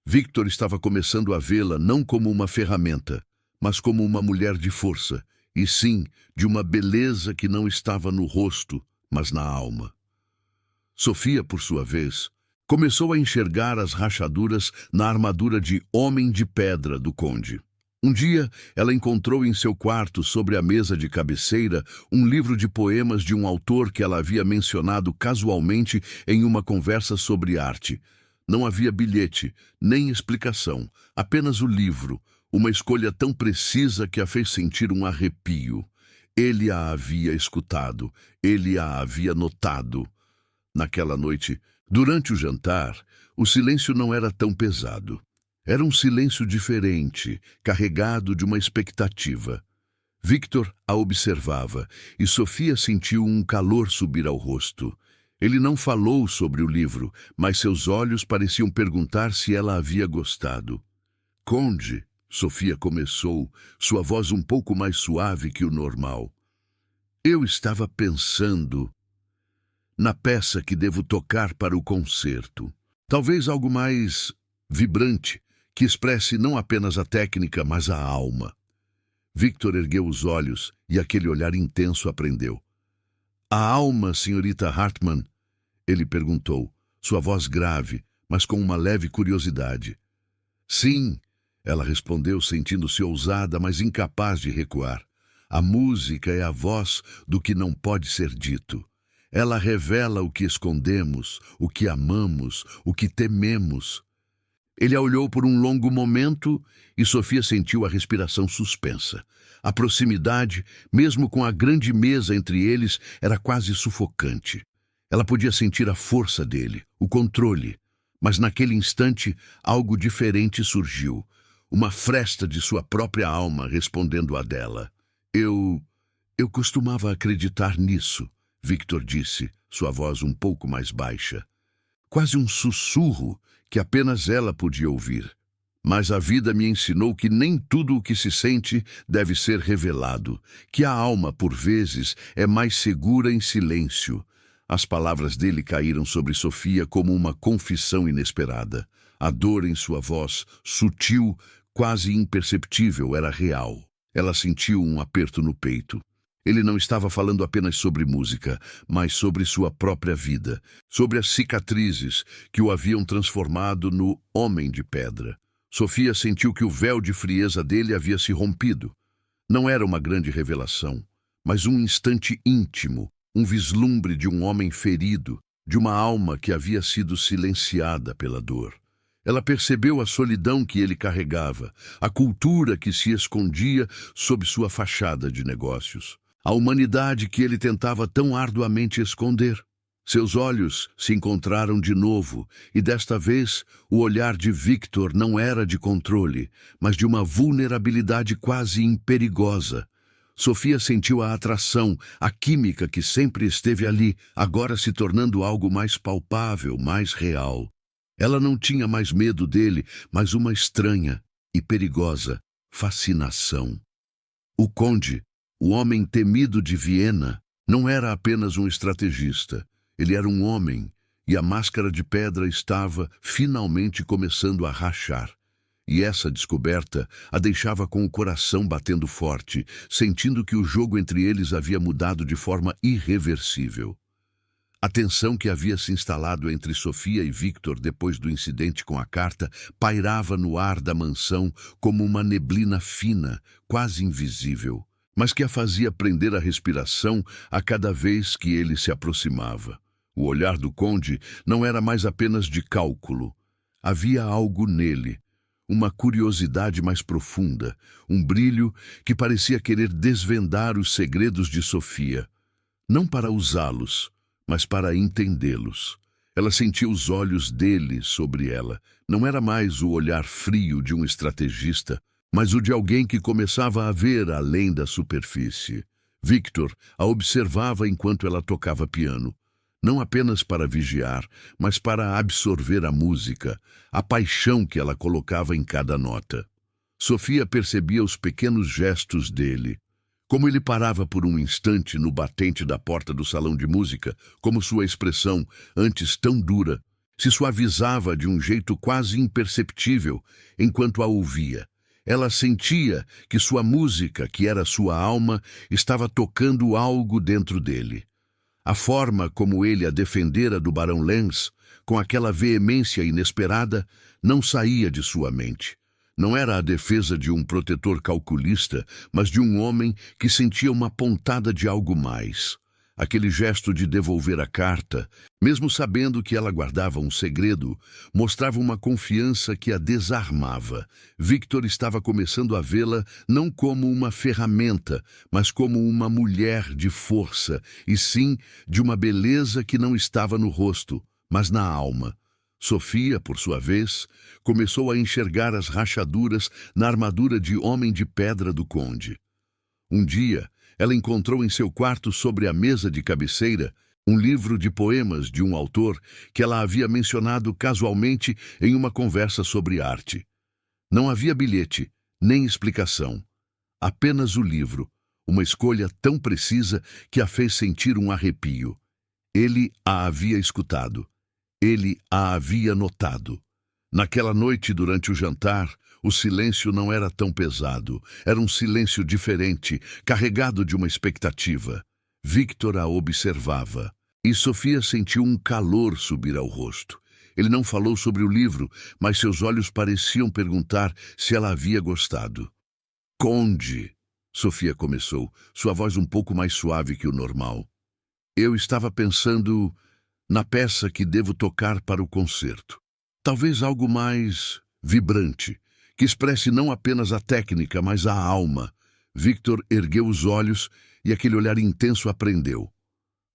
A: Victor estava começando a vê-la não como uma ferramenta, mas como uma mulher de força, e sim, de uma beleza que não estava no rosto, mas na alma. Sofia, por sua vez, começou a enxergar as rachaduras na armadura de homem de pedra do conde. Um dia, ela encontrou em seu quarto, sobre a mesa de cabeceira, um livro de poemas de um autor que ela havia mencionado casualmente em uma conversa sobre arte. Não havia bilhete, nem explicação, apenas o livro, uma escolha tão precisa que a fez sentir um arrepio. Ele a havia escutado, ele a havia notado. Naquela noite, durante o jantar, o silêncio não era tão pesado. Era um silêncio diferente, carregado de uma expectativa. Victor a observava e Sofia sentiu um calor subir ao rosto. Ele não falou sobre o livro, mas seus olhos pareciam perguntar se ela havia gostado. Conde, Sofia começou, sua voz um pouco mais suave que o normal. Eu estava pensando na peça que devo tocar para o concerto. Talvez algo mais vibrante, que expresse não apenas a técnica, mas a alma. Victor ergueu os olhos e aquele olhar intenso aprendeu. A alma, senhorita Hartmann? Ele perguntou, sua voz grave, mas com uma leve curiosidade. Sim, ela respondeu, sentindo-se ousada, mas incapaz de recuar. A música é a voz do que não pode ser dito. Ela revela o que escondemos, o que amamos, o que tememos. Ele a olhou por um longo momento e Sofia sentiu a respiração suspensa. A proximidade, mesmo com a grande mesa entre eles, era quase sufocante. Ela podia sentir a força dele, o controle. Mas naquele instante, algo diferente surgiu. Uma fresta de sua própria alma respondendo à dela. Eu costumava acreditar nisso, Victor disse, sua voz um pouco mais baixa. Quase um sussurro que apenas ela podia ouvir. Mas a vida me ensinou que nem tudo o que se sente deve ser revelado, que a alma, por vezes, é mais segura em silêncio. As palavras dele caíram sobre Sofia como uma confissão inesperada. A dor em sua voz, sutil, quase imperceptível, era real. Ela sentiu um aperto no peito. Ele não estava falando apenas sobre música, mas sobre sua própria vida, sobre as cicatrizes que o haviam transformado no homem de pedra. Sofia sentiu que o véu de frieza dele havia se rompido. Não era uma grande revelação, mas um instante íntimo, um vislumbre de um homem ferido, de uma alma que havia sido silenciada pela dor. Ela percebeu a solidão que ele carregava, a cultura que se escondia sob sua fachada de negócios, a humanidade que ele tentava tão arduamente esconder. Seus olhos se encontraram de novo, e desta vez o olhar de Victor não era de controle, mas de uma vulnerabilidade quase imperigosa. Sofia sentiu a atração, a química que sempre esteve ali, agora se tornando algo mais palpável, mais real. Ela não tinha mais medo dele, mas uma estranha e perigosa fascinação. O conde, o homem temido de Viena, não era apenas um estrategista. Ele era um homem, e a máscara de pedra estava finalmente começando a rachar. E essa descoberta a deixava com o coração batendo forte, sentindo que o jogo entre eles havia mudado de forma irreversível. A tensão que havia se instalado entre Sofia e Victor depois do incidente com a carta pairava no ar da mansão como uma neblina fina, quase invisível, mas que a fazia prender a respiração a cada vez que ele se aproximava. O olhar do conde não era mais apenas de cálculo. Havia algo nele, uma curiosidade mais profunda, um brilho que parecia querer desvendar os segredos de Sofia, não para usá-los, mas para entendê-los. Ela sentia os olhos dele sobre ela. Não era mais o olhar frio de um estrategista, mas o de alguém que começava a ver além da superfície. Victor a observava enquanto ela tocava piano, não apenas para vigiar, mas para absorver a música, a paixão que ela colocava em cada nota. Sofia percebia os pequenos gestos dele, como ele parava por um instante no batente da porta do salão de música, como sua expressão, antes tão dura, se suavizava de um jeito quase imperceptível enquanto a ouvia. Ela sentia que sua música, que era sua alma, estava tocando algo dentro dele. A forma como ele a defendera do Barão Lenz, com aquela veemência inesperada, não saía de sua mente. Não era a defesa de um protetor calculista, mas de um homem que sentia uma pontada de algo mais. Aquele gesto de devolver a carta, mesmo sabendo que ela guardava um segredo, mostrava uma confiança que a desarmava. Victor estava começando a vê-la não como uma ferramenta, mas como uma mulher de força, e sim de uma beleza que não estava no rosto, mas na alma. Sofia, por sua vez, começou a enxergar as rachaduras na armadura de homem de pedra do conde. Um dia, ela encontrou em seu quarto, sobre a mesa de cabeceira, um livro de poemas de um autor que ela havia mencionado casualmente em uma conversa sobre arte. Não havia bilhete, nem explicação. Apenas o livro, uma escolha tão precisa que a fez sentir um arrepio. Ele a havia escutado. Ele a havia notado. Naquela noite, durante o jantar, o silêncio não era tão pesado. Era um silêncio diferente, carregado de uma expectativa. Victor a observava, e Sofia sentiu um calor subir ao rosto. Ele não falou sobre o livro, mas seus olhos pareciam perguntar se ela havia gostado. "Conde", Sofia começou, sua voz um pouco mais suave que o normal. "Eu estava pensando na peça que devo tocar para o concerto. Talvez algo mais vibrante, que expresse não apenas a técnica, mas a alma." Victor ergueu os olhos e aquele olhar intenso aprendeu.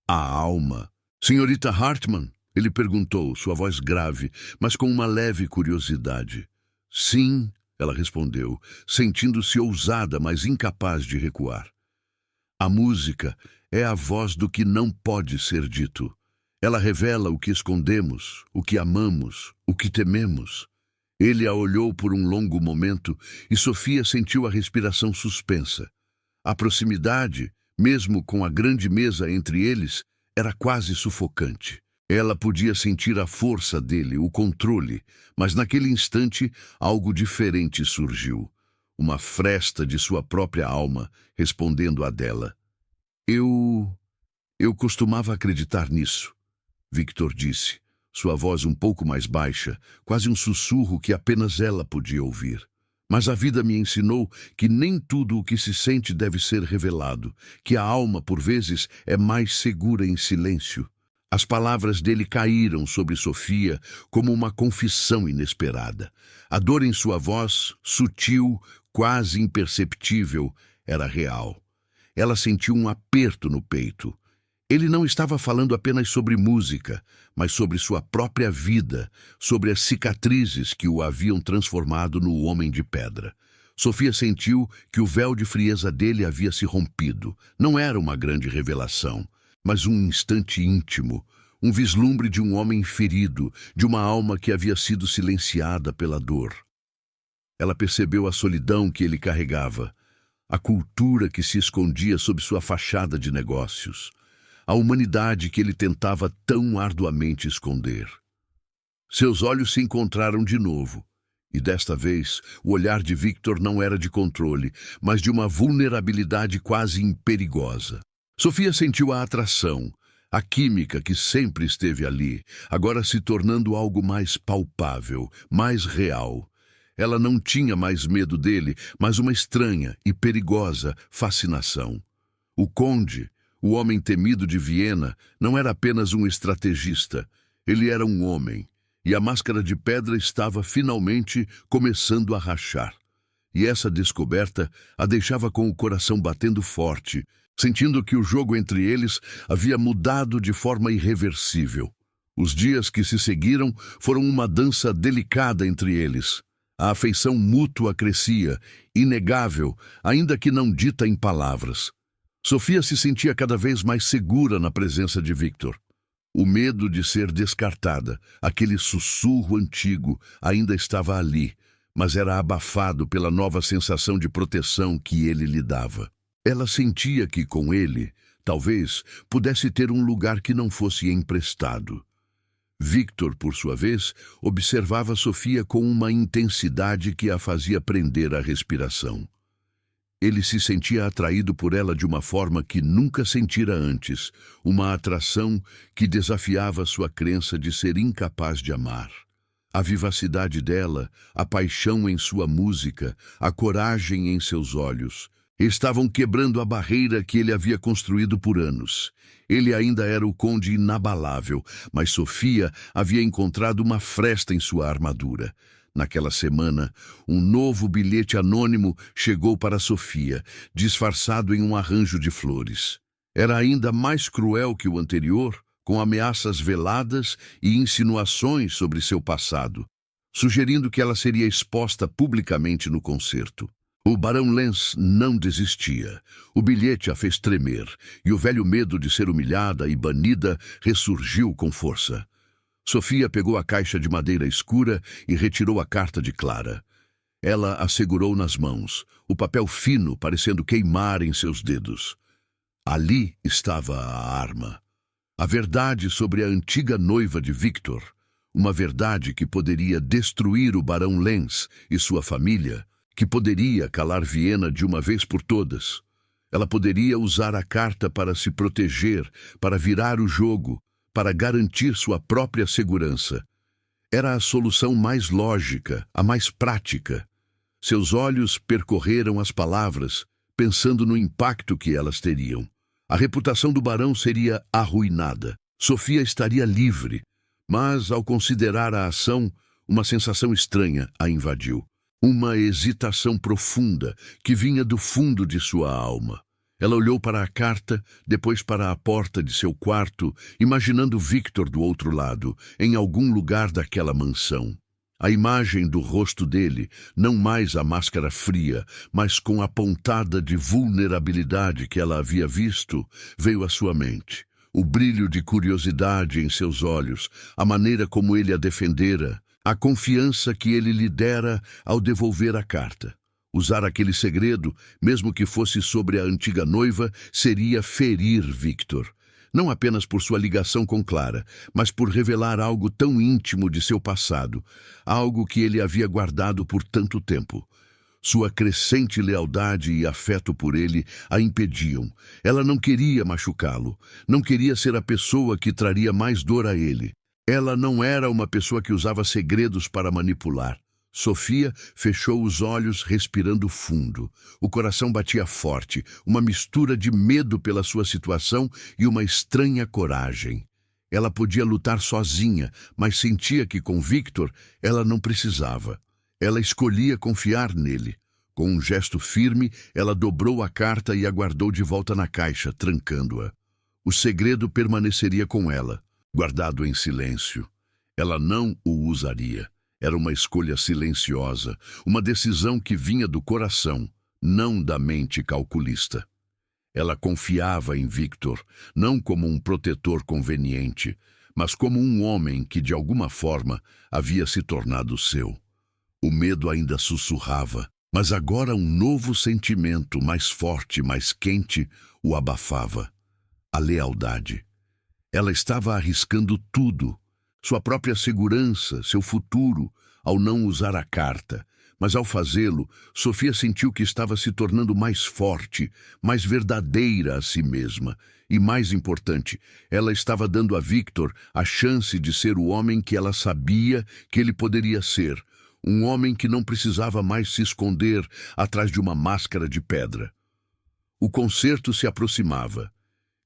A: "A alma. Senhorita Hartmann?" Ele perguntou, sua voz grave, mas com uma leve curiosidade. "Sim", ela respondeu, sentindo-se ousada, mas incapaz de recuar. "A música é a voz do que não pode ser dito. Ela revela o que escondemos, o que amamos, o que tememos." Ele a olhou por um longo momento e Sofia sentiu a respiração suspensa. A proximidade, mesmo com a grande mesa entre eles, era quase sufocante. Ela podia sentir a força dele, o controle, mas naquele instante algo diferente surgiu. Uma fresta de sua própria alma respondendo à dela. Eu... eu costumava acreditar nisso, Victor disse, sua voz um pouco mais baixa, quase um sussurro que apenas ela podia ouvir. Mas a vida me ensinou que nem tudo o que se sente deve ser revelado, que a alma, por vezes, é mais segura em silêncio. As palavras dele caíram sobre Sofia como uma confissão inesperada. A dor em sua voz, sutil, quase imperceptível, era real. Ela sentiu um aperto no peito. Ele não estava falando apenas sobre música, mas sobre sua própria vida, sobre as cicatrizes que o haviam transformado no homem de pedra. Sofia sentiu que o véu de frieza dele havia se rompido. Não era uma grande revelação, mas um instante íntimo, um vislumbre de um homem ferido, de uma alma que havia sido silenciada pela dor. Ela percebeu a solidão que ele carregava, a cultura que se escondia sob sua fachada de negócios, a humanidade que ele tentava tão arduamente esconder. Seus olhos se encontraram de novo, e desta vez o olhar de Victor não era de controle, mas de uma vulnerabilidade quase imperigosa. Sofia sentiu a atração, a química que sempre esteve ali, agora se tornando algo mais palpável, mais real. Ela não tinha mais medo dele, mas uma estranha e perigosa fascinação. O conde, o homem temido de Viena, não era apenas um estrategista. Ele era um homem, e a máscara de pedra estava finalmente começando a rachar. E essa descoberta a deixava com o coração batendo forte, sentindo que o jogo entre eles havia mudado de forma irreversível. Os dias que se seguiram foram uma dança delicada entre eles. A afeição mútua crescia, inegável, ainda que não dita em palavras. Sofia se sentia cada vez mais segura na presença de Victor. O medo de ser descartada, aquele sussurro antigo, ainda estava ali, mas era abafado pela nova sensação de proteção que ele lhe dava. Ela sentia que, com ele, talvez pudesse ter um lugar que não fosse emprestado. Victor, por sua vez, observava Sofia com uma intensidade que a fazia prender a respiração. Ele se sentia atraído por ela de uma forma que nunca sentira antes, uma atração que desafiava sua crença de ser incapaz de amar. A vivacidade dela, a paixão em sua música, a coragem em seus olhos, estavam quebrando a barreira que ele havia construído por anos. Ele ainda era o conde inabalável, mas Sofia havia encontrado uma fresta em sua armadura. Naquela semana, um novo bilhete anônimo chegou para Sofia, disfarçado em um arranjo de flores. Era ainda mais cruel que o anterior, com ameaças veladas e insinuações sobre seu passado, sugerindo que ela seria exposta publicamente no concerto. O barão Lenz não desistia. O bilhete a fez tremer, e o velho medo de ser humilhada e banida ressurgiu com força. Sofia pegou a caixa de madeira escura e retirou a carta de Clara. Ela a segurou nas mãos, o papel fino parecendo queimar em seus dedos. Ali estava a arma. A verdade sobre a antiga noiva de Victor, uma verdade que poderia destruir o barão Lenz e sua família, que poderia calar Viena de uma vez por todas. Ela poderia usar a carta para se proteger, para virar o jogo, para garantir sua própria segurança. Era a solução mais lógica, a mais prática. Seus olhos percorreram as palavras, pensando no impacto que elas teriam. A reputação do barão seria arruinada. Sofia estaria livre, mas, ao considerar a ação, uma sensação estranha a invadiu. Uma hesitação profunda que vinha do fundo de sua alma. Ela olhou para a carta, depois para a porta de seu quarto, imaginando Victor do outro lado, em algum lugar daquela mansão. A imagem do rosto dele, não mais a máscara fria, mas com a pontada de vulnerabilidade que ela havia visto, veio à sua mente. O brilho de curiosidade em seus olhos, a maneira como ele a defendera, a confiança que ele lhe dera ao devolver a carta. Usar aquele segredo, mesmo que fosse sobre a antiga noiva, seria ferir Victor. Não apenas por sua ligação com Clara, mas por revelar algo tão íntimo de seu passado, algo que ele havia guardado por tanto tempo. Sua crescente lealdade e afeto por ele a impediam. Ela não queria machucá-lo, não queria ser a pessoa que traria mais dor a ele. Ela não era uma pessoa que usava segredos para manipular. Sofia fechou os olhos, respirando fundo. O coração batia forte, uma mistura de medo pela sua situação e uma estranha coragem. Ela podia lutar sozinha, mas sentia que com Victor ela não precisava. Ela escolhia confiar nele. Com um gesto firme, ela dobrou a carta e a guardou de volta na caixa, trancando-a. O segredo permaneceria com ela, guardado em silêncio. Ela não o usaria. Era uma escolha silenciosa, uma decisão que vinha do coração, não da mente calculista. Ela confiava em Victor, não como um protetor conveniente, mas como um homem que, de alguma forma, havia se tornado seu. O medo ainda sussurrava, mas agora um novo sentimento, mais forte, mais quente, o abafava. A lealdade. Ela estava arriscando tudo, sua própria segurança, seu futuro, ao não usar a carta. Mas ao fazê-lo, Sofia sentiu que estava se tornando mais forte, mais verdadeira a si mesma. E mais importante, ela estava dando a Victor a chance de ser o homem que ela sabia que ele poderia ser. Um homem que não precisava mais se esconder atrás de uma máscara de pedra. O concerto se aproximava,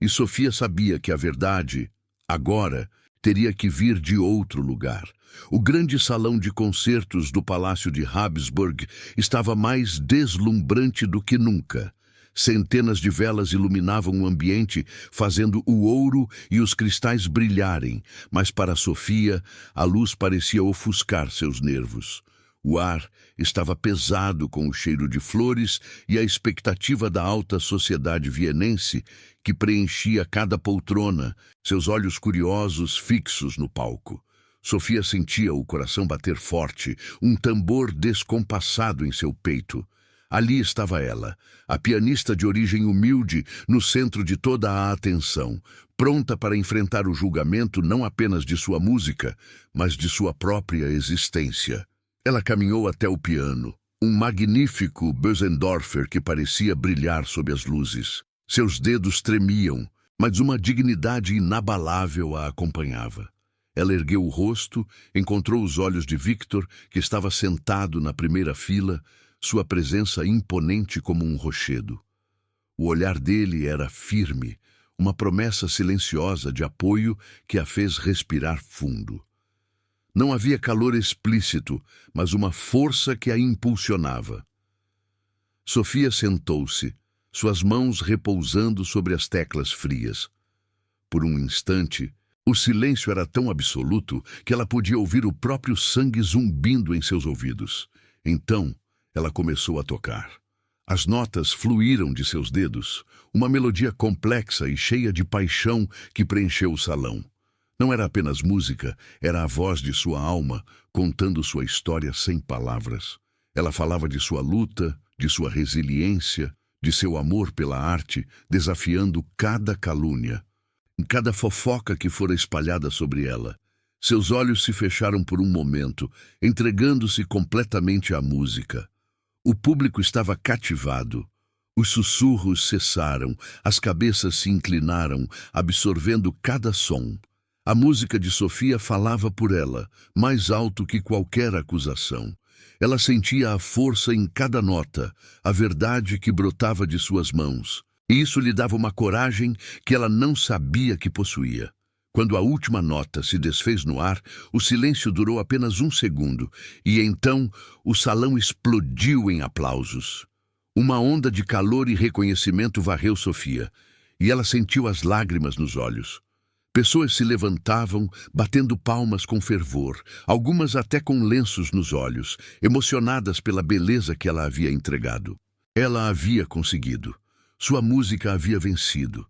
A: e Sofia sabia que a verdade, agora, teria que vir de outro lugar. O grande salão de concertos do Palácio de Habsburg estava mais deslumbrante do que nunca. Centenas de velas iluminavam o ambiente, fazendo o ouro e os cristais brilharem, mas para Sofia, a luz parecia ofuscar seus nervos. O ar estava pesado com o cheiro de flores e a expectativa da alta sociedade vienense que preenchia cada poltrona, seus olhos curiosos fixos no palco. Sofia sentia o coração bater forte, um tambor descompassado em seu peito. Ali estava ela, a pianista de origem humilde, no centro de toda a atenção, pronta para enfrentar o julgamento não apenas de sua música, mas de sua própria existência. Ela caminhou até o piano, um magnífico Bösendorfer que parecia brilhar sob as luzes. Seus dedos tremiam, mas uma dignidade inabalável a acompanhava. Ela ergueu o rosto, encontrou os olhos de Victor, que estava sentado na primeira fila, sua presença imponente como um rochedo. O olhar dele era firme, uma promessa silenciosa de apoio que a fez respirar fundo. Não havia calor explícito, mas uma força que a impulsionava. Sofia sentou-se, suas mãos repousando sobre as teclas frias. Por um instante, o silêncio era tão absoluto que ela podia ouvir o próprio sangue zumbindo em seus ouvidos. Então, ela começou a tocar. As notas fluíram de seus dedos, uma melodia complexa e cheia de paixão que preencheu o salão. Não era apenas música, era a voz de sua alma, contando sua história sem palavras. Ela falava de sua luta, de sua resiliência, de seu amor pela arte, desafiando cada calúnia. Em cada fofoca que fora espalhada sobre ela, seus olhos se fecharam por um momento, entregando-se completamente à música. O público estava cativado. Os sussurros cessaram, as cabeças se inclinaram, absorvendo cada som. A música de Sofia falava por ela, mais alto que qualquer acusação. Ela sentia a força em cada nota, a verdade que brotava de suas mãos. E isso lhe dava uma coragem que ela não sabia que possuía. Quando a última nota se desfez no ar, o silêncio durou apenas um segundo, e então o salão explodiu em aplausos. Uma onda de calor e reconhecimento varreu Sofia, e ela sentiu as lágrimas nos olhos. Pessoas se levantavam, batendo palmas com fervor, algumas até com lenços nos olhos, emocionadas pela beleza que ela havia entregado. Ela havia conseguido. Sua música havia vencido.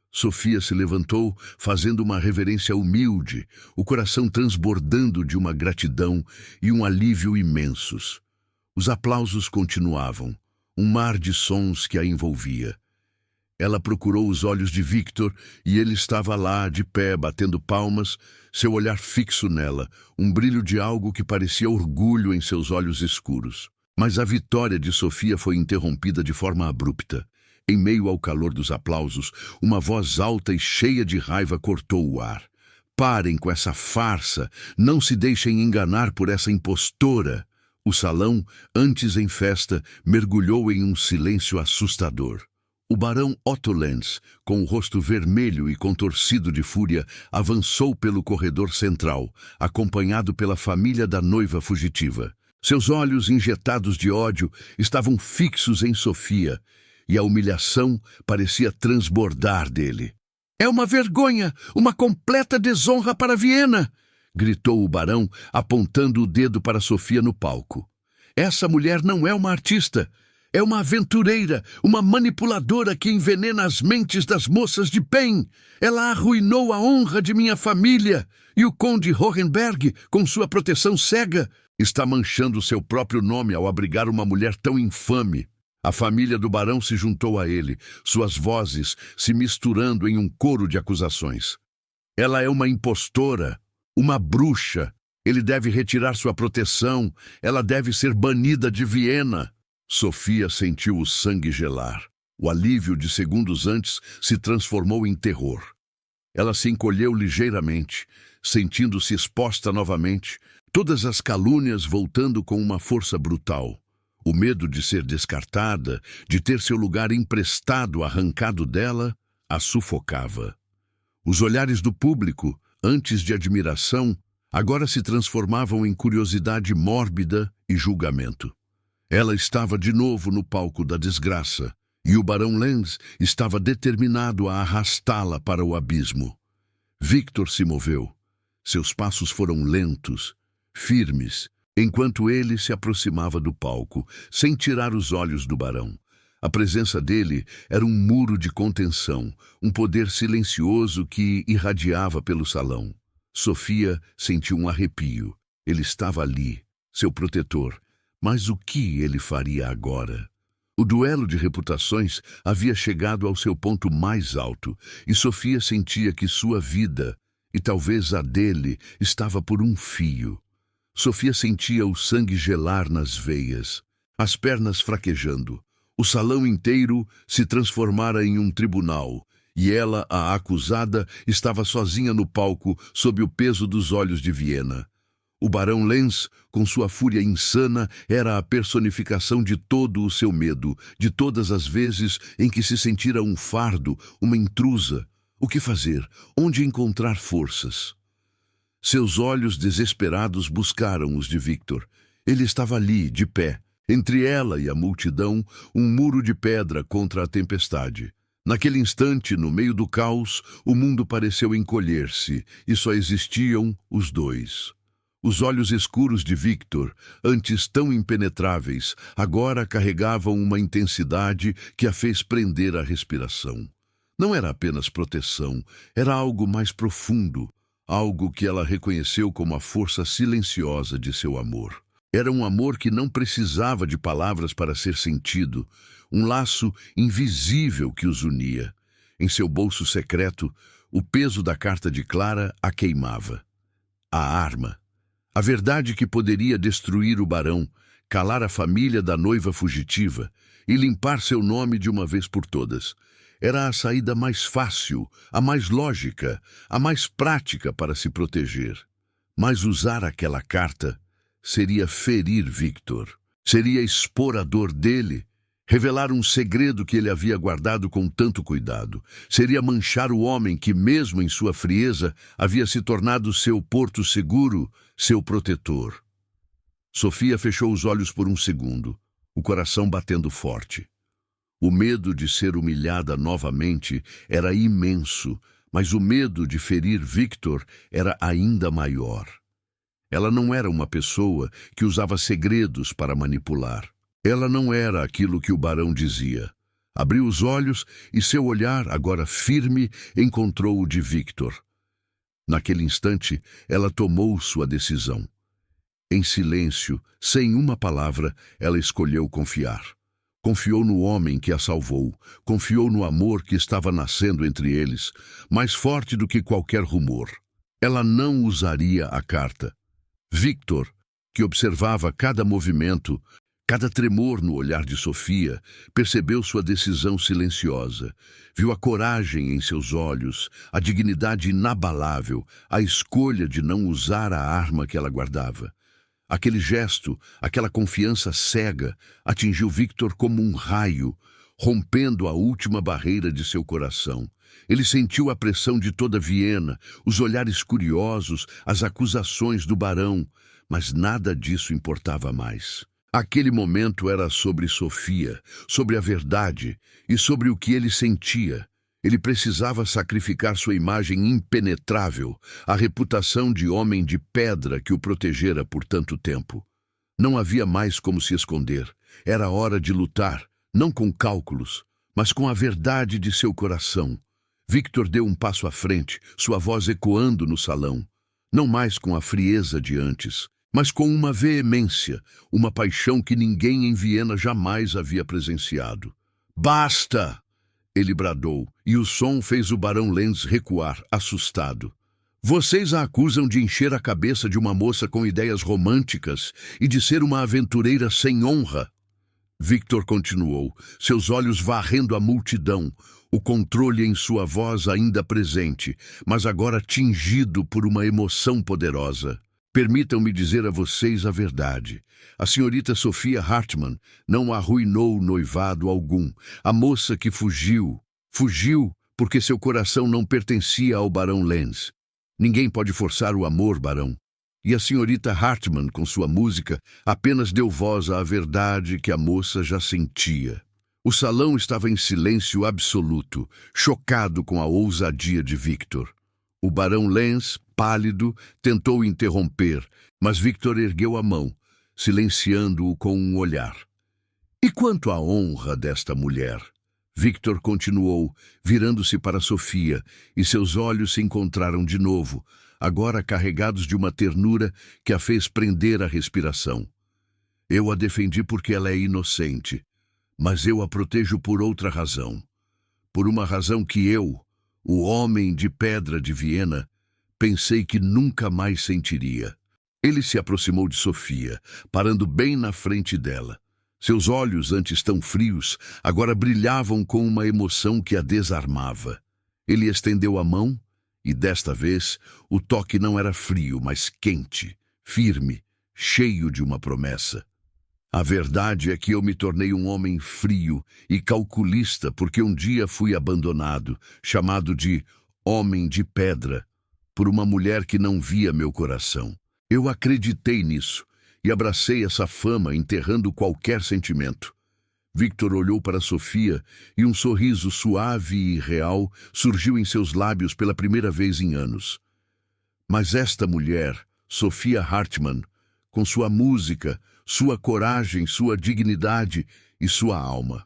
A: Sofia se levantou, fazendo uma reverência humilde, o coração transbordando de uma gratidão e um alívio imensos. Os aplausos continuavam, um mar de sons que a envolvia. Ela procurou os olhos de Victor e ele estava lá, de pé, batendo palmas, seu olhar fixo nela, um brilho de algo que parecia orgulho em seus olhos escuros. Mas a vitória de Sofia foi interrompida de forma abrupta. Em meio ao calor dos aplausos, uma voz alta e cheia de raiva cortou o ar. Parem com essa farsa, não se deixem enganar por essa impostora. O salão, antes em festa, mergulhou em um silêncio assustador. O barão Otto Lenz, com o rosto vermelho e contorcido de fúria, avançou pelo corredor central, acompanhado pela família da noiva fugitiva. Seus olhos, injetados de ódio, estavam fixos em Sofia, e a humilhação parecia transbordar dele. "É uma vergonha, uma completa desonra para Viena!" gritou o barão, apontando o dedo para Sofia no palco. "Essa mulher não é uma artista. É uma aventureira, uma manipuladora que envenena as mentes das moças de bem. Ela arruinou a honra de minha família. E o conde Hohenberg, com sua proteção cega, está manchando seu próprio nome ao abrigar uma mulher tão infame." A família do barão se juntou a ele, suas vozes se misturando em um coro de acusações. "Ela é uma impostora, uma bruxa. Ele deve retirar sua proteção. Ela deve ser banida de Viena." Sofia sentiu o sangue gelar. O alívio de segundos antes se transformou em terror. Ela se encolheu ligeiramente, sentindo-se exposta novamente, todas as calúnias voltando com uma força brutal. O medo de ser descartada, de ter seu lugar emprestado, arrancado dela, a sufocava. Os olhares do público, antes de admiração, agora se transformavam em curiosidade mórbida e julgamento. Ela estava de novo no palco da desgraça, e o barão Lenz estava determinado a arrastá-la para o abismo. Victor se moveu. Seus passos foram lentos, firmes, enquanto ele se aproximava do palco, sem tirar os olhos do barão. A presença dele era um muro de contenção, um poder silencioso que irradiava pelo salão. Sofia sentiu um arrepio. Ele estava ali, seu protetor. Mas o que ele faria agora? O duelo de reputações havia chegado ao seu ponto mais alto, e Sofia sentia que sua vida, e talvez a dele, estava por um fio. Sofia sentia o sangue gelar nas veias, as pernas fraquejando. O salão inteiro se transformara em um tribunal, e ela, a acusada, estava sozinha no palco sob o peso dos olhos de Viena. O barão Lenz, com sua fúria insana, era a personificação de todo o seu medo, de todas as vezes em que se sentira um fardo, uma intrusa. O que fazer? Onde encontrar forças? Seus olhos desesperados buscaram os de Victor. Ele estava ali, de pé, entre ela e a multidão, um muro de pedra contra a tempestade. Naquele instante, no meio do caos, o mundo pareceu encolher-se, e só existiam os dois. Os olhos escuros de Victor, antes tão impenetráveis, agora carregavam uma intensidade que a fez prender a respiração. Não era apenas proteção, era algo mais profundo, algo que ela reconheceu como a força silenciosa de seu amor. Era um amor que não precisava de palavras para ser sentido, um laço invisível que os unia. Em seu bolso secreto, o peso da carta de Clara a queimava. A arma. A verdade que poderia destruir o barão, calar a família da noiva fugitiva e limpar seu nome de uma vez por todas. Era a saída mais fácil, a mais lógica, a mais prática para se proteger. Mas usar aquela carta seria ferir Victor. Seria expor a dor dele, revelar um segredo que ele havia guardado com tanto cuidado. Seria manchar o homem que, mesmo em sua frieza, havia se tornado seu porto seguro, seu protetor. Sofia fechou os olhos por um segundo, o coração batendo forte. O medo de ser humilhada novamente era imenso, mas o medo de ferir Victor era ainda maior. Ela não era uma pessoa que usava segredos para manipular. Ela não era aquilo que o barão dizia. Abriu os olhos e seu olhar, agora firme, encontrou o de Victor. Naquele instante, ela tomou sua decisão. Em silêncio, sem uma palavra, ela escolheu confiar. Confiou no homem que a salvou, confiou no amor que estava nascendo entre eles, mais forte do que qualquer rumor. Ela não usaria a carta. Victor, que observava cada movimento, Cada tremor no olhar de Sofia, percebeu sua decisão silenciosa. Viu a coragem em seus olhos, a dignidade inabalável, a escolha de não usar a arma que ela guardava. Aquele gesto, aquela confiança cega, atingiu Victor como um raio, rompendo a última barreira de seu coração. Ele sentiu a pressão de toda Viena, os olhares curiosos, as acusações do barão, mas nada disso importava mais. Aquele momento era sobre Sofia, sobre a verdade e sobre o que ele sentia. Ele precisava sacrificar sua imagem impenetrável, a reputação de homem de pedra que o protegera por tanto tempo. Não havia mais como se esconder. Era hora de lutar, não com cálculos, mas com a verdade de seu coração. Victor deu um passo à frente, sua voz ecoando no salão. Não mais com a frieza de antes, mas com uma veemência, uma paixão que ninguém em Viena jamais havia presenciado. "Basta!" ele bradou, e o som fez o barão Lenz recuar, assustado. "Vocês a acusam de encher a cabeça de uma moça com ideias românticas e de ser uma aventureira sem honra." Victor continuou, seus olhos varrendo a multidão, o controle em sua voz ainda presente, mas agora tingido por uma emoção poderosa. "Permitam-me dizer a vocês a verdade. A senhorita Sofia Hartmann não arruinou noivado algum. A moça que fugiu porque seu coração não pertencia ao barão Lenz. Ninguém pode forçar o amor, barão. E a senhorita Hartmann, com sua música, apenas deu voz à verdade que a moça já sentia." O salão estava em silêncio absoluto, chocado com a ousadia de Victor. O barão Lenz, pálido, tentou interromper, mas Victor ergueu a mão, silenciando-o com um olhar. "E quanto à honra desta mulher?" Victor continuou, virando-se para Sofia, e seus olhos se encontraram de novo, agora carregados de uma ternura que a fez prender a respiração. "Eu a defendi porque ela é inocente, mas eu a protejo por outra razão. Por uma razão que eu, o homem de pedra de Viena, pensei que nunca mais sentiria." Ele se aproximou de Sofia, parando bem na frente dela. Seus olhos, antes tão frios, agora brilhavam com uma emoção que a desarmava. Ele estendeu a mão e, desta vez, o toque não era frio, mas quente, firme, cheio de uma promessa. "A verdade é que eu me tornei um homem frio e calculista porque um dia fui abandonado, chamado de homem de pedra, por uma mulher que não via meu coração. Eu acreditei nisso e abracei essa fama, enterrando qualquer sentimento." Victor olhou para Sofia e um sorriso suave e real surgiu em seus lábios pela primeira vez em anos. Mas esta mulher, Sofia Hartmann, com sua música, sua coragem, sua dignidade e sua alma.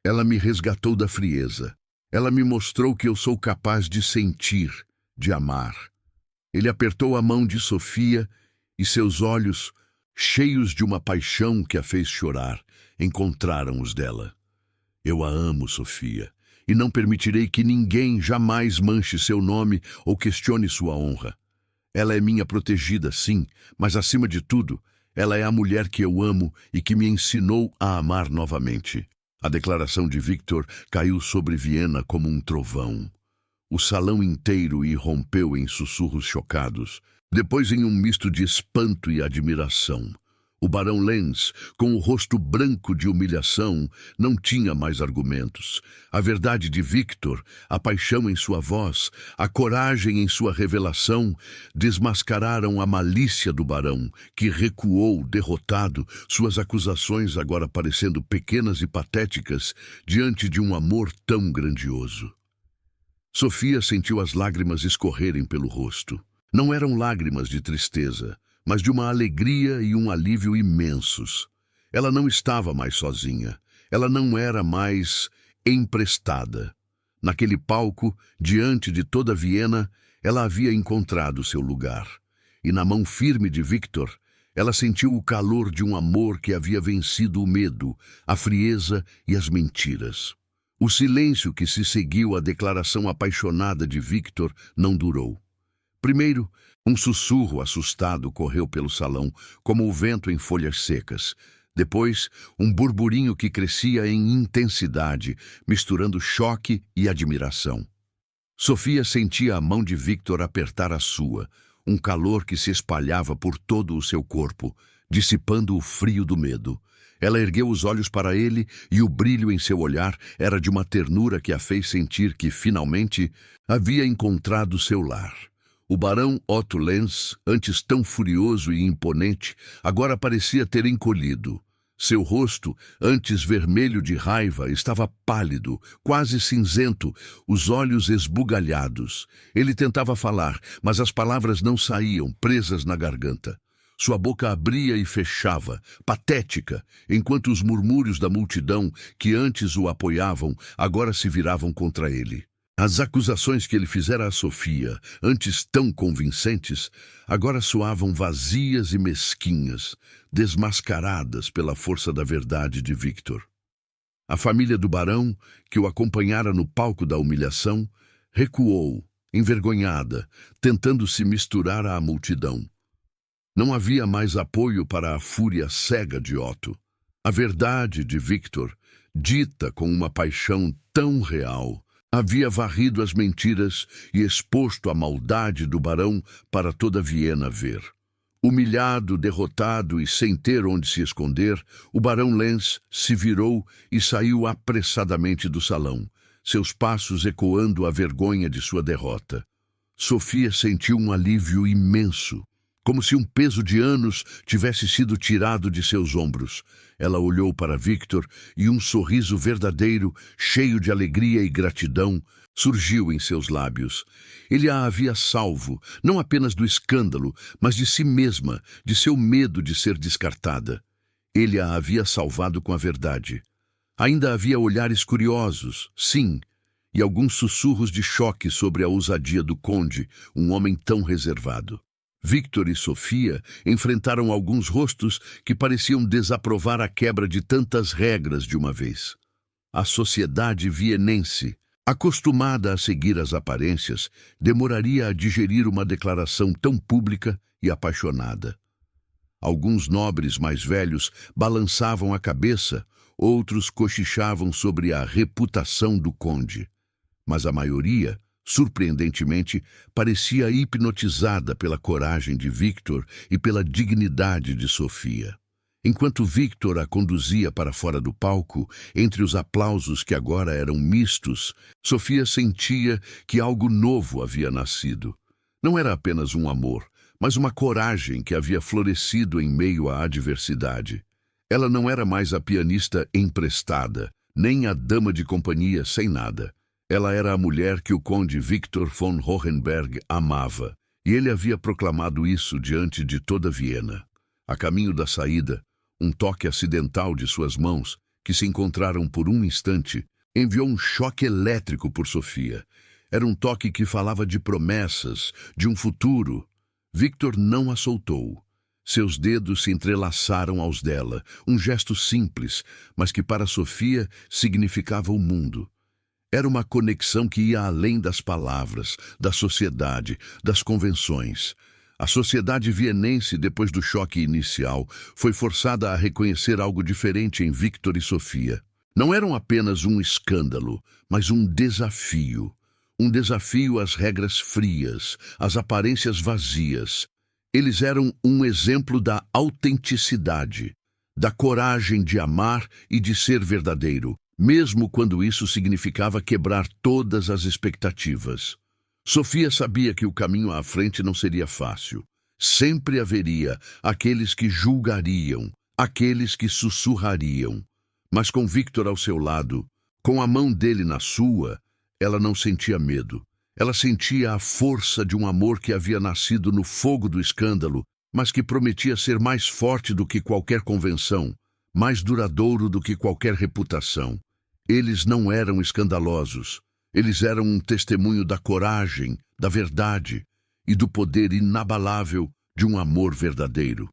A: Ela me resgatou da frieza. Ela me mostrou que eu sou capaz de sentir, de amar. Ele apertou a mão de Sofia e seus olhos, cheios de uma paixão que a fez chorar, encontraram os dela. "Eu a amo, Sofia, e não permitirei que ninguém jamais manche seu nome ou questione sua honra. Ela é minha protegida, sim, mas acima de tudo, ela é a mulher que eu amo e que me ensinou a amar novamente." A declaração de Victor caiu sobre Viena como um trovão. O salão inteiro irrompeu em sussurros chocados, depois em um misto de espanto e admiração. O barão Lenz, com o rosto branco de humilhação, não tinha mais argumentos. A verdade de Victor, a paixão em sua voz, a coragem em sua revelação, desmascararam a malícia do barão, que recuou derrotado, suas acusações agora parecendo pequenas e patéticas diante de um amor tão grandioso. Sofia sentiu as lágrimas escorrerem pelo rosto. Não eram lágrimas de tristeza, mas de uma alegria e um alívio imensos. Ela não estava mais sozinha. Ela não era mais emprestada. Naquele palco, diante de toda Viena, ela havia encontrado seu lugar. E na mão firme de Victor, ela sentiu o calor de um amor que havia vencido o medo, a frieza e as mentiras. O silêncio que se seguiu à declaração apaixonada de Victor não durou. Primeiro, um sussurro assustado correu pelo salão, como o vento em folhas secas. Depois, um burburinho que crescia em intensidade, misturando choque e admiração. Sofia sentia a mão de Victor apertar a sua, um calor que se espalhava por todo o seu corpo, dissipando o frio do medo. Ela ergueu os olhos para ele e o brilho em seu olhar era de uma ternura que a fez sentir que, finalmente, havia encontrado seu lar. O barão Otto Lenz, antes tão furioso e imponente, agora parecia ter encolhido. Seu rosto, antes vermelho de raiva, estava pálido, quase cinzento, os olhos esbugalhados. Ele tentava falar, mas as palavras não saíam, presas na garganta. Sua boca abria e fechava, patética, enquanto os murmúrios da multidão, que antes o apoiavam, agora se viravam contra ele. As acusações que ele fizera a Sofia, antes tão convincentes, agora soavam vazias e mesquinhas, desmascaradas pela força da verdade de Victor. A família do barão, que o acompanhara no palco da humilhação, recuou, envergonhada, tentando se misturar à multidão. Não havia mais apoio para a fúria cega de Otto. A verdade de Victor, dita com uma paixão tão real, havia varrido as mentiras e exposto a maldade do barão para toda Viena ver. Humilhado, derrotado e sem ter onde se esconder, o barão Lenz se virou e saiu apressadamente do salão, seus passos ecoando a vergonha de sua derrota. Sofia sentiu um alívio imenso, como se um peso de anos tivesse sido tirado de seus ombros. Ela olhou para Victor e um sorriso verdadeiro, cheio de alegria e gratidão, surgiu em seus lábios. Ele a havia salvo, não apenas do escândalo, mas de si mesma, de seu medo de ser descartada. Ele a havia salvado com a verdade. Ainda havia olhares curiosos, sim, e alguns sussurros de choque sobre a ousadia do conde, um homem tão reservado. Victor e Sofia enfrentaram alguns rostos que pareciam desaprovar a quebra de tantas regras de uma vez. A sociedade vienense, acostumada a seguir as aparências, demoraria a digerir uma declaração tão pública e apaixonada. Alguns nobres mais velhos balançavam a cabeça, outros cochichavam sobre a reputação do conde. Mas a maioria, surpreendentemente, parecia hipnotizada pela coragem de Victor e pela dignidade de Sofia. Enquanto Victor a conduzia para fora do palco, entre os aplausos que agora eram mistos, Sofia sentia que algo novo havia nascido. Não era apenas um amor, mas uma coragem que havia florescido em meio à adversidade. Ela não era mais a pianista emprestada, nem a dama de companhia sem nada. Ela era a mulher que o conde Victor von Hohenberg amava, e ele havia proclamado isso diante de toda Viena. A caminho da saída, um toque acidental de suas mãos, que se encontraram por um instante, enviou um choque elétrico por Sofia. Era um toque que falava de promessas, de um futuro. Victor não a soltou. Seus dedos se entrelaçaram aos dela, um gesto simples, mas que para Sofia significava o mundo. Era uma conexão que ia além das palavras, da sociedade, das convenções. A sociedade vienense, depois do choque inicial, foi forçada a reconhecer algo diferente em Victor e Sofia. Não eram apenas um escândalo, mas um desafio. Um desafio às regras frias, às aparências vazias. Eles eram um exemplo da autenticidade, da coragem de amar e de ser verdadeiro, mesmo quando isso significava quebrar todas as expectativas. Sofia sabia que o caminho à frente não seria fácil. Sempre haveria aqueles que julgariam, aqueles que sussurrariam. Mas com Victor ao seu lado, com a mão dele na sua, ela não sentia medo. Ela sentia a força de um amor que havia nascido no fogo do escândalo, mas que prometia ser mais forte do que qualquer convenção, mais duradouro do que qualquer reputação. Eles não eram escandalosos. Eles eram um testemunho da coragem, da verdade e do poder inabalável de um amor verdadeiro.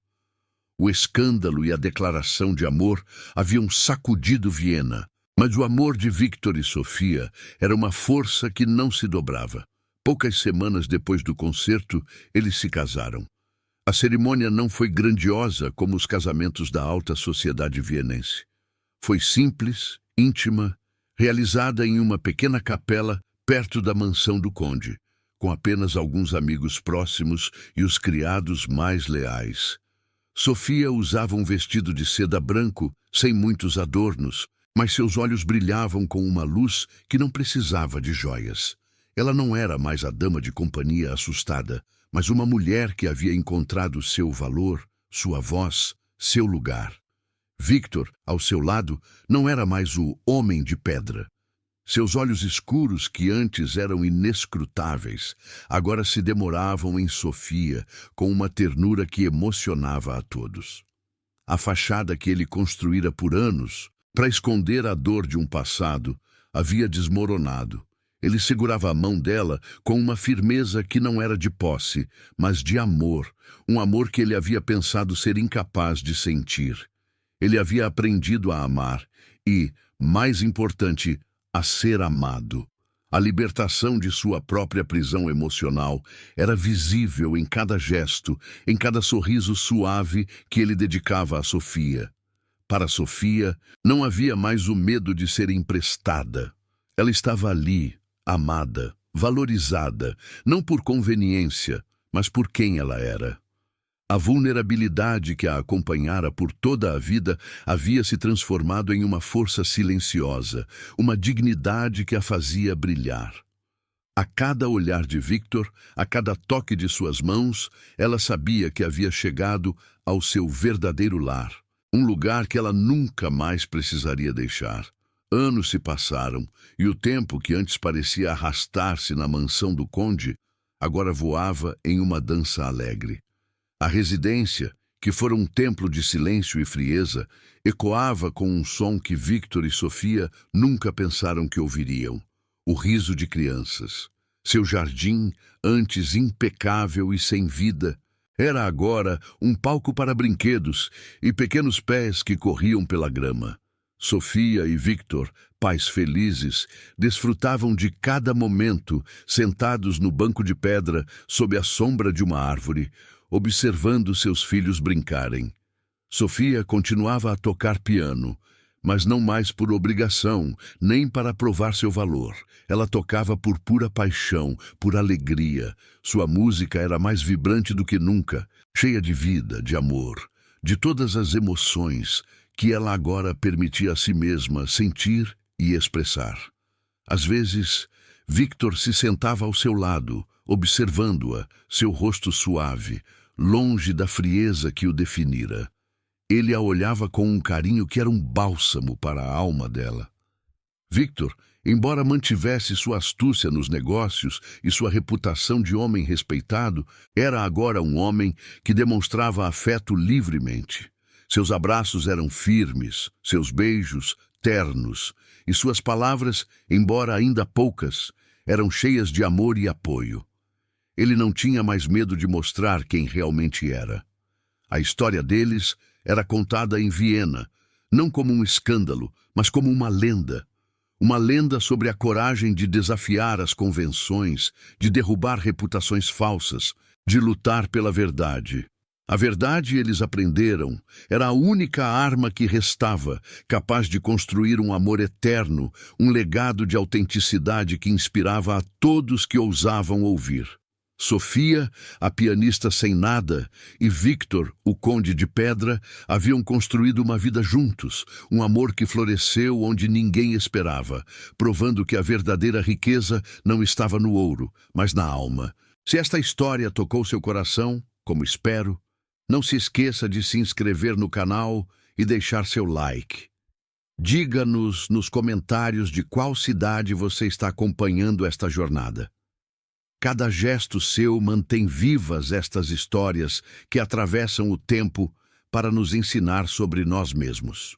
A: O escândalo e a declaração de amor haviam sacudido Viena, mas o amor de Victor e Sofia era uma força que não se dobrava. Poucas semanas depois do concerto, eles se casaram. A cerimônia não foi grandiosa como os casamentos da alta sociedade vienense. Foi simples, íntima, realizada em uma pequena capela perto da mansão do conde, com apenas alguns amigos próximos e os criados mais leais. Sofia usava um vestido de seda branco, sem muitos adornos, mas seus olhos brilhavam com uma luz que não precisava de joias. Ela não era mais a dama de companhia assustada, mas uma mulher que havia encontrado seu valor, sua voz, seu lugar. Victor, ao seu lado, não era mais o homem de pedra. Seus olhos escuros, que antes eram inescrutáveis, agora se demoravam em Sofia com uma ternura que emocionava a todos. A fachada que ele construíra por anos, para esconder a dor de um passado, havia desmoronado. Ele segurava a mão dela com uma firmeza que não era de posse, mas de amor, um amor que ele havia pensado ser incapaz de sentir. Ele havia aprendido a amar e, mais importante, a ser amado. A libertação de sua própria prisão emocional era visível em cada gesto, em cada sorriso suave que ele dedicava a Sofia. Para Sofia, não havia mais o medo de ser emprestada. Ela estava ali, amada, valorizada, não por conveniência, mas por quem ela era. A vulnerabilidade que a acompanhara por toda a vida havia se transformado em uma força silenciosa, uma dignidade que a fazia brilhar. A cada olhar de Victor, a cada toque de suas mãos, ela sabia que havia chegado ao seu verdadeiro lar, um lugar que ela nunca mais precisaria deixar. Anos se passaram, e o tempo que antes parecia arrastar-se na mansão do conde, agora voava em uma dança alegre. A residência, que fora um templo de silêncio e frieza, ecoava com um som que Victor e Sofia nunca pensaram que ouviriam: o riso de crianças. Seu jardim, antes impecável e sem vida, era agora um palco para brinquedos e pequenos pés que corriam pela grama. Sofia e Victor, pais felizes, desfrutavam de cada momento, sentados no banco de pedra, sob a sombra de uma árvore, observando seus filhos brincarem. Sofia continuava a tocar piano, mas não mais por obrigação, nem para provar seu valor. Ela tocava por pura paixão, por alegria. Sua música era mais vibrante do que nunca, cheia de vida, de amor, de todas as emoções que ela agora permitia a si mesma sentir e expressar. Às vezes, Victor se sentava ao seu lado, observando-a, seu rosto suave, longe da frieza que o definira. Ele a olhava com um carinho que era um bálsamo para a alma dela. Victor, embora mantivesse sua astúcia nos negócios e sua reputação de homem respeitado, era agora um homem que demonstrava afeto livremente. Seus abraços eram firmes, seus beijos ternos, e suas palavras, embora ainda poucas, eram cheias de amor e apoio. Ele não tinha mais medo de mostrar quem realmente era. A história deles era contada em Viena, não como um escândalo, mas como uma lenda. Uma lenda sobre a coragem de desafiar as convenções, de derrubar reputações falsas, de lutar pela verdade. A verdade, eles aprenderam, era a única arma que restava, capaz de construir um amor eterno, um legado de autenticidade que inspirava a todos que ousavam ouvir. Sofia, a pianista sem nada, e Victor, o conde de pedra, haviam construído uma vida juntos, um amor que floresceu onde ninguém esperava, provando que a verdadeira riqueza não estava no ouro, mas na alma. Se esta história tocou seu coração, como espero, não se esqueça de se inscrever no canal e deixar seu like. Diga-nos nos comentários de qual cidade você está acompanhando esta jornada. Cada gesto seu mantém vivas estas histórias que atravessam o tempo para nos ensinar sobre nós mesmos.